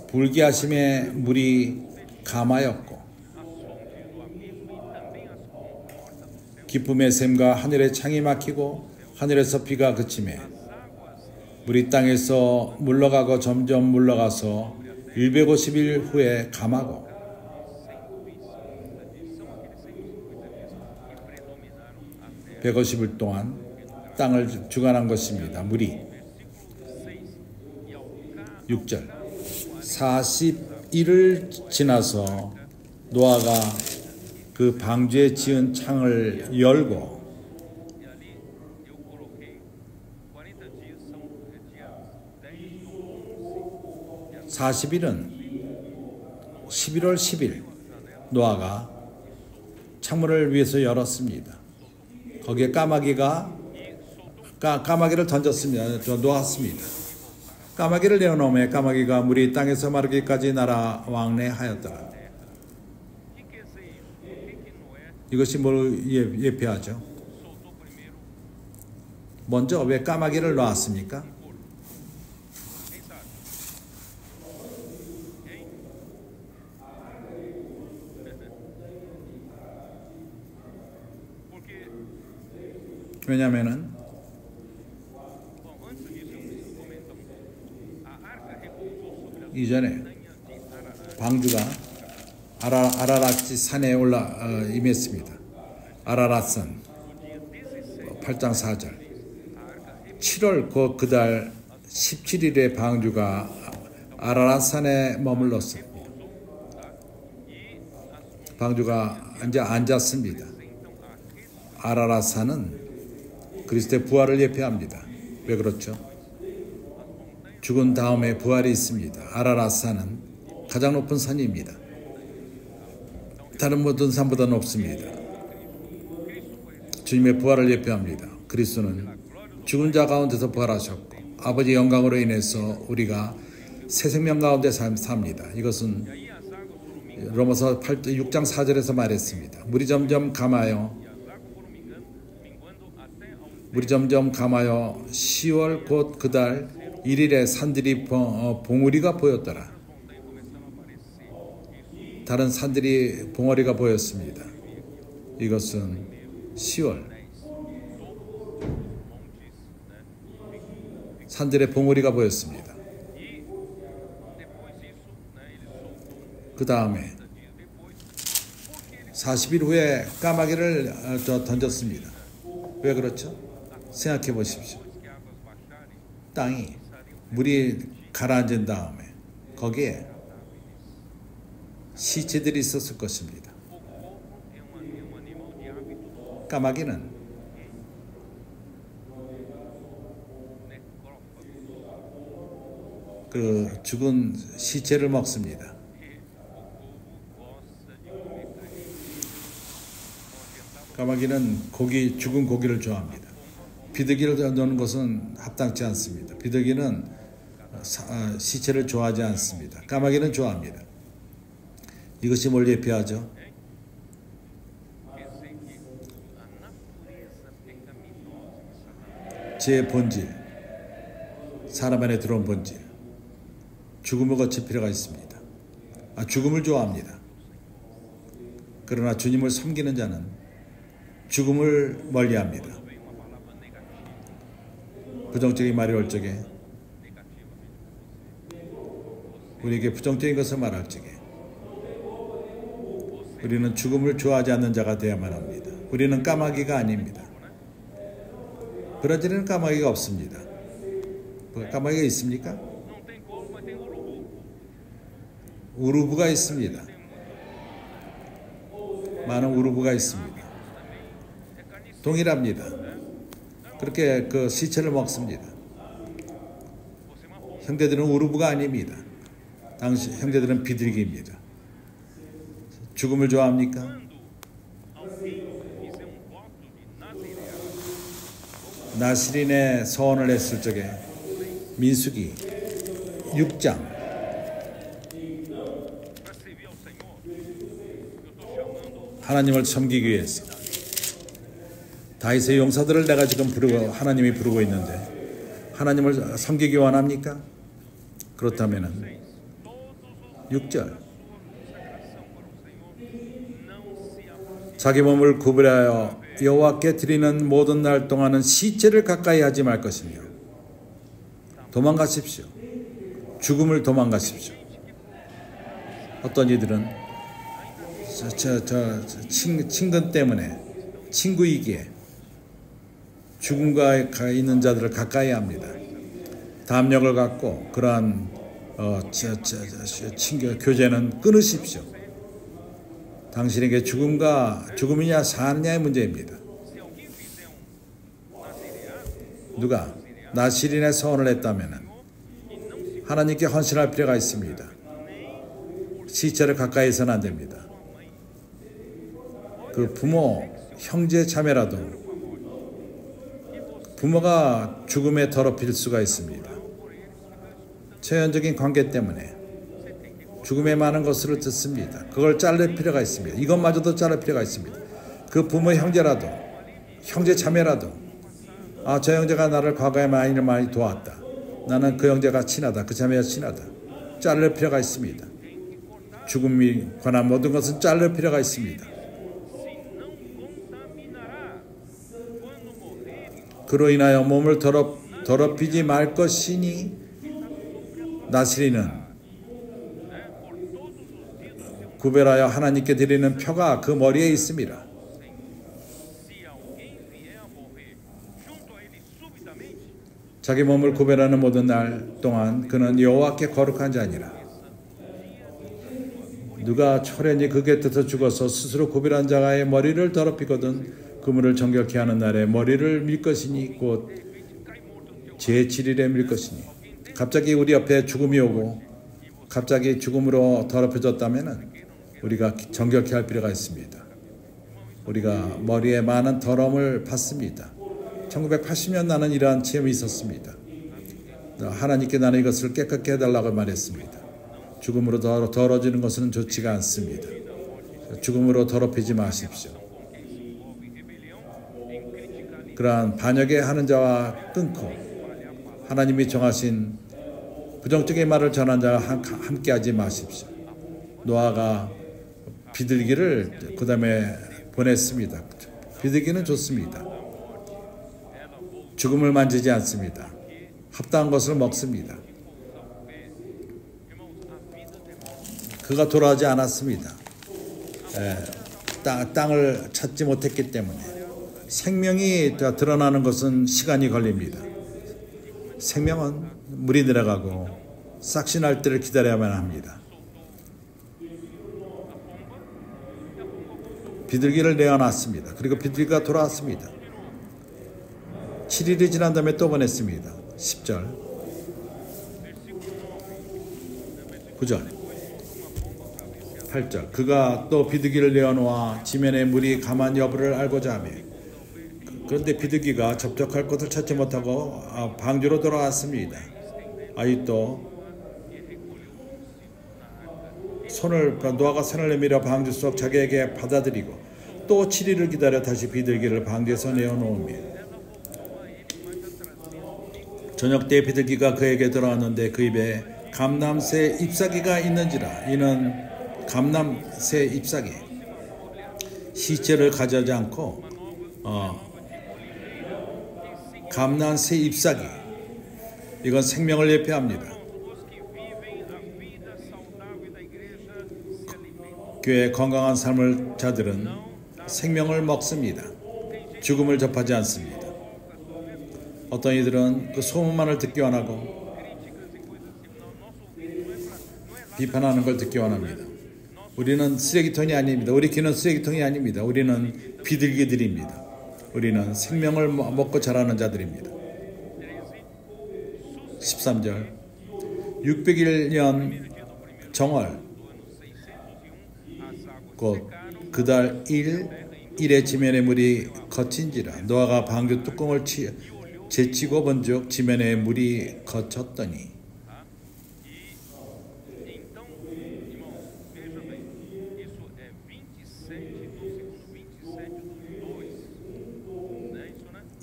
불게 하심에 물이 감하였고 기쁨의 샘과 하늘의 창이 막히고 하늘에서 비가 그치매 물이 땅에서 물러가고 점점 물러가서 150일 후에 감하고 150일 동안 땅을 주관한 것입니다. 물이 6절 40일을 지나서 노아가 그 방주에 지은 창을 열고 40일은 11월 10일 노아가 창문을 위해서 열었습니다. 거기에 까마귀를 던졌습니다. 놓았습니다. 까마귀를 내어놓음에 까마귀가 물이 땅에서 마르기까지 날아 왕래하였더라. 이것이 뭘 예표하죠? 먼저 왜 까마귀를 놓았습니까? 왜냐하면은 이전에 방주가 아라랏 산에 임했습니다. 아라랏산 8장 4절 7월 그달 17일에 방주가 아라랏산에 머물렀습니다. 방주가 이제 앉았습니다. 아라랏산은 그리스도의 부활을 예표합니다. 왜 그렇죠? 죽은 다음에 부활이 있습니다. 아라랏산은 가장 높은 산입니다. 다른 모든 산보다 높습니다. 주님의 부활을 예표합니다. 그리스도는 죽은 자 가운데서 부활하셨고 아버지 영광으로 인해서 우리가 새 생명 가운데 삽니다. 이것은 로마서 6장 4절에서 말했습니다. 물이 점점 감하여 10월 곧 그달 1일에 산들이 봉우리가 보였더라. 다른 산들이 봉우리가 보였습니다. 이것은 10월 산들의 봉우리가 보였습니다. 그 다음에 40일 후에 까마귀를 던졌습니다. 왜 그렇죠? 생각해 보십시오. 땅이 물이 가라앉은 다음에 거기에 시체들이 있었을 것입니다. 까마귀는 그 죽은 시체를 먹습니다. 까마귀는 죽은 고기를 좋아합니다. 비둘기를 넣는 것은 합당치 않습니다. 비둘기는 시체를 좋아하지 않습니다. 까마귀는 좋아합니다. 이것이 뭘 예표하죠? 제 본질, 사람 안에 들어온 본질, 죽음을 거칠 필요가 있습니다. 죽음을 좋아합니다. 그러나 주님을 섬기는 자는 죽음을 멀리합니다. 부정적인 말이 올 적에 우리에게 부정적인 것을 말할 적에 우리는 죽음을 좋아하지 않는 자가 되어야만 합니다. 우리는 까마귀가 아닙니다. 브라질에는 까마귀가 없습니다. 까마귀가 있습니까? 우루부가 있습니다. 많은 우루부가 있습니다. 동일합니다. 그렇게 그 시체를 먹습니다. 형제들은 우루부가 아닙니다. 당시 형제들은 비둘기입니다. 죽음을 좋아합니까? 나시린의 서원을 했을 적에 민수기 6장 하나님을 섬기기 위해서 다윗의 용사들을 내가 지금 하나님이 부르고 있는데 하나님을 섬기기 원합니까? 그렇다면 6절 자기 몸을 구별하여 여호와께 드리는 모든 날 동안은 시체를 가까이 하지 말 것이며 도망가십시오. 죽음을 도망가십시오. 어떤 이들은 친근 때문에 친구이기에 죽음과 있는 자들을 가까이 합니다. 담력을 갖고 그러한 교제는 끊으십시오. 당신에게 죽음이냐 사느냐의 문제입니다. 누가 나시린의 서원을 했다면 하나님께 헌신할 필요가 있습니다. 시체를 가까이 해서는 안 됩니다. 그 부모, 형제, 자매라도 부모가 죽음에 더럽힐 수가 있습니다. 체연적인 관계 때문에 죽음의 많은 것을 듣습니다. 그걸 자를 필요가 있습니다. 이것마저도 자를 필요가 있습니다. 그 부모의 형제라도 형제 자매라도 저 형제가 나를 과거에 많이 도왔다. 나는 그 형제가 친하다. 그 자매가 친하다. 자를 필요가 있습니다. 죽음이 관한 모든 것은 자를 필요가 있습니다. 그로 인하여 몸을 더럽히지 말 것이니 나시린은 구별하여 하나님께 드리는 표가 그 머리에 있습니다. 자기 몸을 구별하는 모든 날 동안 그는 여호와께 거룩한 자니라. 누가 초련히 그 곁에서 죽어서 스스로 구별한 자가의 머리를 더럽히거든 그물을 정결케 하는 날에 머리를 밀 것이니 곧 제7일에 밀 것이니. 갑자기 우리 옆에 죽음이 오고 갑자기 죽음으로 더럽혀졌다면 우리가 정결케 할 필요가 있습니다. 우리가 머리에 많은 더러움을 받습니다. 1980년 나는 이러한 체험이 있었습니다. 하나님께 나는 이것을 깨끗게 해달라고 말했습니다. 죽음으로 더러워지는 것은 좋지가 않습니다. 죽음으로 더럽히지 마십시오. 그러한 반역에 하는 자와 끊고 하나님이 정하신 부정적인 말을 전한 자와 함께하지 마십시오. 노아가 비둘기를 그 다음에 보냈습니다. 비둘기는 좋습니다. 죽음을 만지지 않습니다. 합당한 것을 먹습니다. 그가 돌아오지 않았습니다. 땅을 찾지 못했기 때문에. 생명이 드러나는 것은 시간이 걸립니다. 생명은 물이 내려가고 싹시 날 때를 기다려야만 합니다. 비둘기를 내어놨습니다. 그리고 비둘기가 돌아왔습니다. 7일이 지난 다음에 또 보냈습니다. 10절 9절 8절 그가 또 비둘기를 내어놓아 지면에 물이 가만 여부를 알고자 하며 그런데 비둘기가 접촉할 곳을 찾지 못하고 방주로 돌아왔습니다. 또 노아가 손을 내밀어 방주 속 자기에게 받아들이고 또 7일을 기다려 다시 비둘기를 방주에서 내어놓으며 저녁 때 비둘기가 그에게 돌아왔는데 그 입에 감람새 잎사귀가 있는지라. 이는 감람새 잎사귀 시체를 가져오지 않고 감람새 잎사귀 이건 생명을 예표합니다. 교회 건강한 삶을 자들은 생명을 먹습니다. 죽음을 접하지 않습니다. 어떤 이들은 그 소문만을 듣기 원하고 비판하는 걸 듣기 원합니다. 우리는 쓰레기통이 아닙니다. 우리 귀는 쓰레기통이 아닙니다. 우리는 비둘기들입니다. 우리는 생명을 먹고 자라는 자들입니다. 13절 601년 정월 곧 그달 1일에 지면의 물이 거친지라. 노아가 방주 뚜껑을 제치고 본즉 지면에 물이 거쳤더니.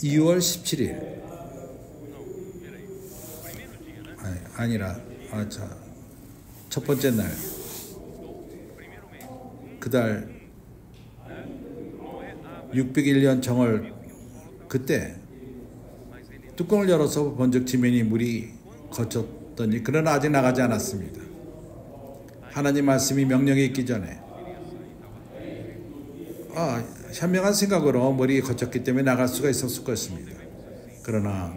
(2월 17일) 아니라 첫 번째 날 그달 601년 정월 그때 뚜껑을 열어서 본즉 지면이 물이 거쳤더니. 그러나 아직 나가지 않았습니다. 하나님 말씀이 명령이 있기 전에 현명한 생각으로 물이 거쳤기 때문에 나갈 수가 있었을 것입니다. 그러나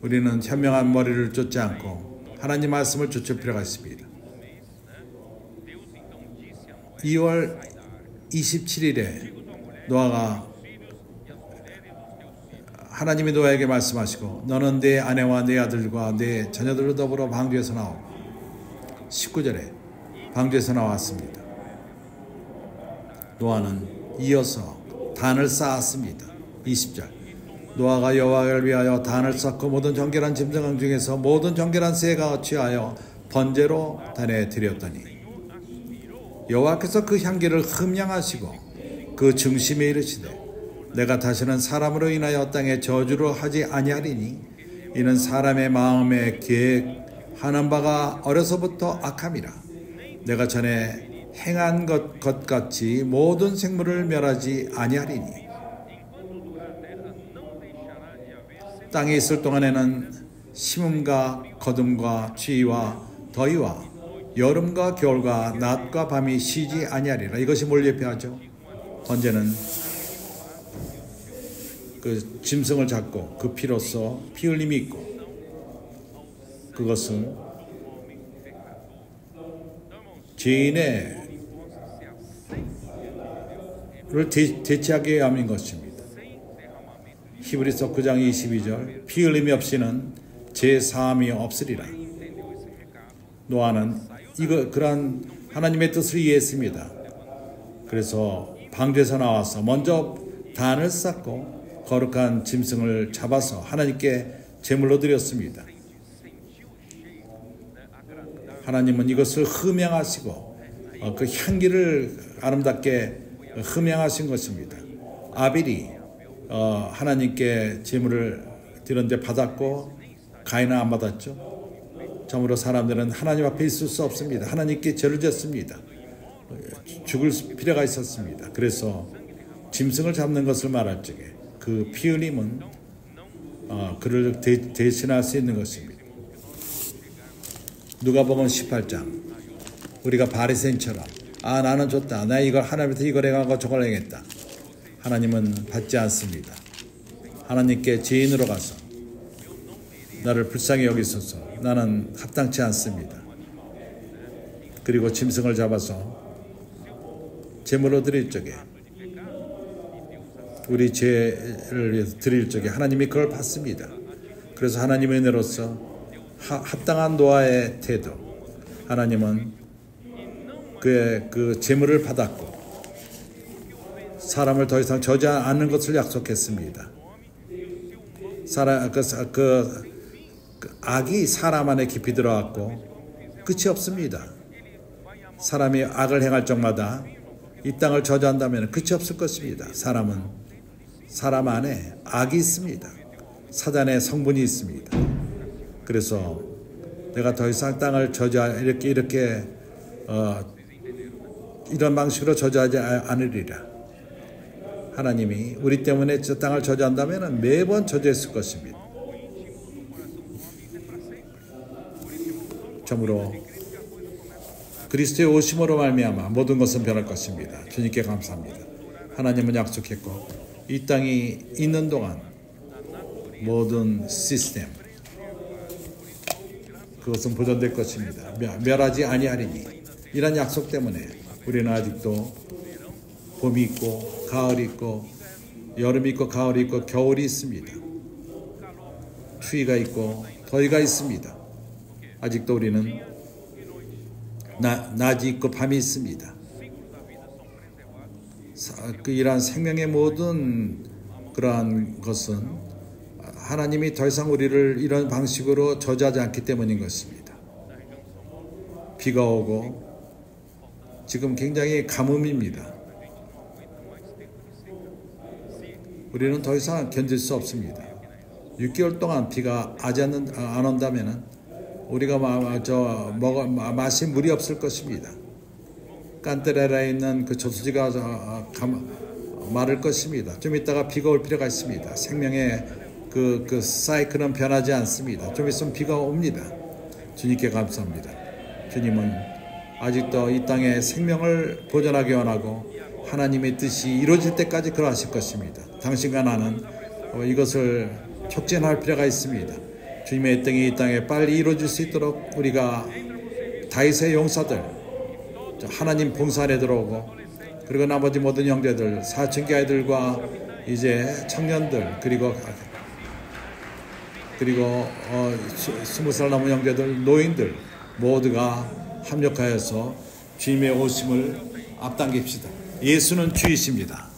우리는 현명한 머리를 쫓지 않고 하나님 말씀을 쫓을 필요가 있습니다. 2월 27일에 노아가 하나님이 노아에게 말씀하시고 너는 네 아내와 네 아들과 네 자녀들과 더불어 방주에서 나오고 19절에 방주에서 나왔습니다. 노아는 이어서 단을 쌓았습니다. 20절 노아가 여호와를 위하여 단을 쌓고 모든 정결한 짐승 중에서 모든 정결한 새가 취하여 번제로 단에 드렸더니 여호와께서 그 향기를 흠양하시고 그 중심에 이르시되 내가 다시는 사람으로 인하여 땅에 저주를 하지 아니하리니 이는 사람의 마음에 계획하는 바가 어려서부터 악함이라. 내가 전에 행한 것 같이 모든 생물을 멸하지 아니하리니 땅에 있을 동안에는 심음과 거둠과 추위와 더위와 여름과 겨울과 낮과 밤이 쉬지 아니하리라. 이것이 뭘 예표하죠? 번제는 그 짐승을 잡고 그 피로써 피 흘림이 있고 그것은 죄인의 를 대체하기 위함인 것입니다. 히브리서 9장 22절 피 흘림이 없이는 제 사함이 없으리라. 노아는 그러한 하나님의 뜻을 이해했습니다. 그래서 방주에서 나와서 먼저 단을 쌓고 거룩한 짐승을 잡아서 하나님께 제물로 드렸습니다. 하나님은 이것을 흠양하시고 그 향기를 아름답게 흠양하신 것입니다. 아벨이 하나님께 제물을 드렸는데 받았고 가인은 안 받았죠. 참으로 사람들은 하나님 앞에 있을 수 없습니다. 하나님께 죄를 졌습니다. 죽을 필요가 있었습니다. 그래서 짐승을 잡는 것을 말할 적에 그 피 흘림은 그를 대신할 수 있는 것입니다. 누가복음 18장 우리가 바리새인처럼 나는 줬다. 나 이걸 하나님한테 이걸 해가고 저걸 해야겠다. 하나님은 받지 않습니다. 하나님께 죄인으로 가서 나를 불쌍히 여기소서. 나는 합당치 않습니다. 그리고 짐승을 잡아서 제물로 드릴 적에 우리 죄를 위해서 드릴 적에 하나님이 그걸 받습니다. 그래서 하나님의 은혜로서 합당한 노아의 태도, 하나님은 그 제물을 받았고 사람을 더 이상 저지 않는 것을 약속했습니다. 악이 사람 안에 깊이 들어왔고 끝이 없습니다. 사람이 악을 행할 적마다 이 땅을 저주한다면 끝이 없을 것입니다. 사람은 사람 안에 악이 있습니다. 사단의 성분이 있습니다. 그래서 내가 더 이상 땅을 이렇게 이런 방식으로 저주하지 않으리라. 하나님이 우리 때문에 저 땅을 저주한다면 매번 저주했을 것입니다. 참으로 그리스도의 오심으로 말미암아 모든 것은 변할 것입니다. 주님께 감사합니다. 하나님은 약속했고 이 땅이 있는 동안 모든 시스템 그것은 보존될 것입니다. 멸하지 아니하리니 이런 약속 때문에 우리는 아직도 봄이 있고 가을이 있고 여름이 있고 가을이 있고 겨울이 있습니다. 추위가 있고 더위가 있습니다. 아직도 우리는 낮이 있고 밤이 있습니다. 이러한 생명의 모든 그러한 것은 하나님이 더 이상 우리를 이런 방식으로 저주하지 않기 때문인 것입니다. 비가 오고 지금 굉장히 가뭄입니다. 우리는 더 이상 견딜 수 없습니다. 6개월 동안 비가 안 온다면 우리가 마실 물이 없을 것입니다. 깐테레라에 있는 그 저수지가 마를 것입니다. 좀 있다가 비가 올 필요가 있습니다. 생명의 그 사이클은 변하지 않습니다. 좀 있으면 비가 옵니다. 주님께 감사합니다. 주님은 아직도 이 땅에 생명을 보존하기 원하고 하나님의 뜻이 이루어질 때까지 그러하실 것입니다. 당신과 나는 이것을 촉진할 필요가 있습니다. 주님의 뜻이 이 땅에 빨리 이루어질 수 있도록 우리가 다윗의 용사들, 하나님 봉사 안에 들어오고 그리고 나머지 모든 형제들, 사춘기 아이들과 이제 청년들 그리고 20살 넘은 형제들, 노인들 모두가 합력하여서 주님의 오심을 앞당깁시다. 예수는 주이십니다.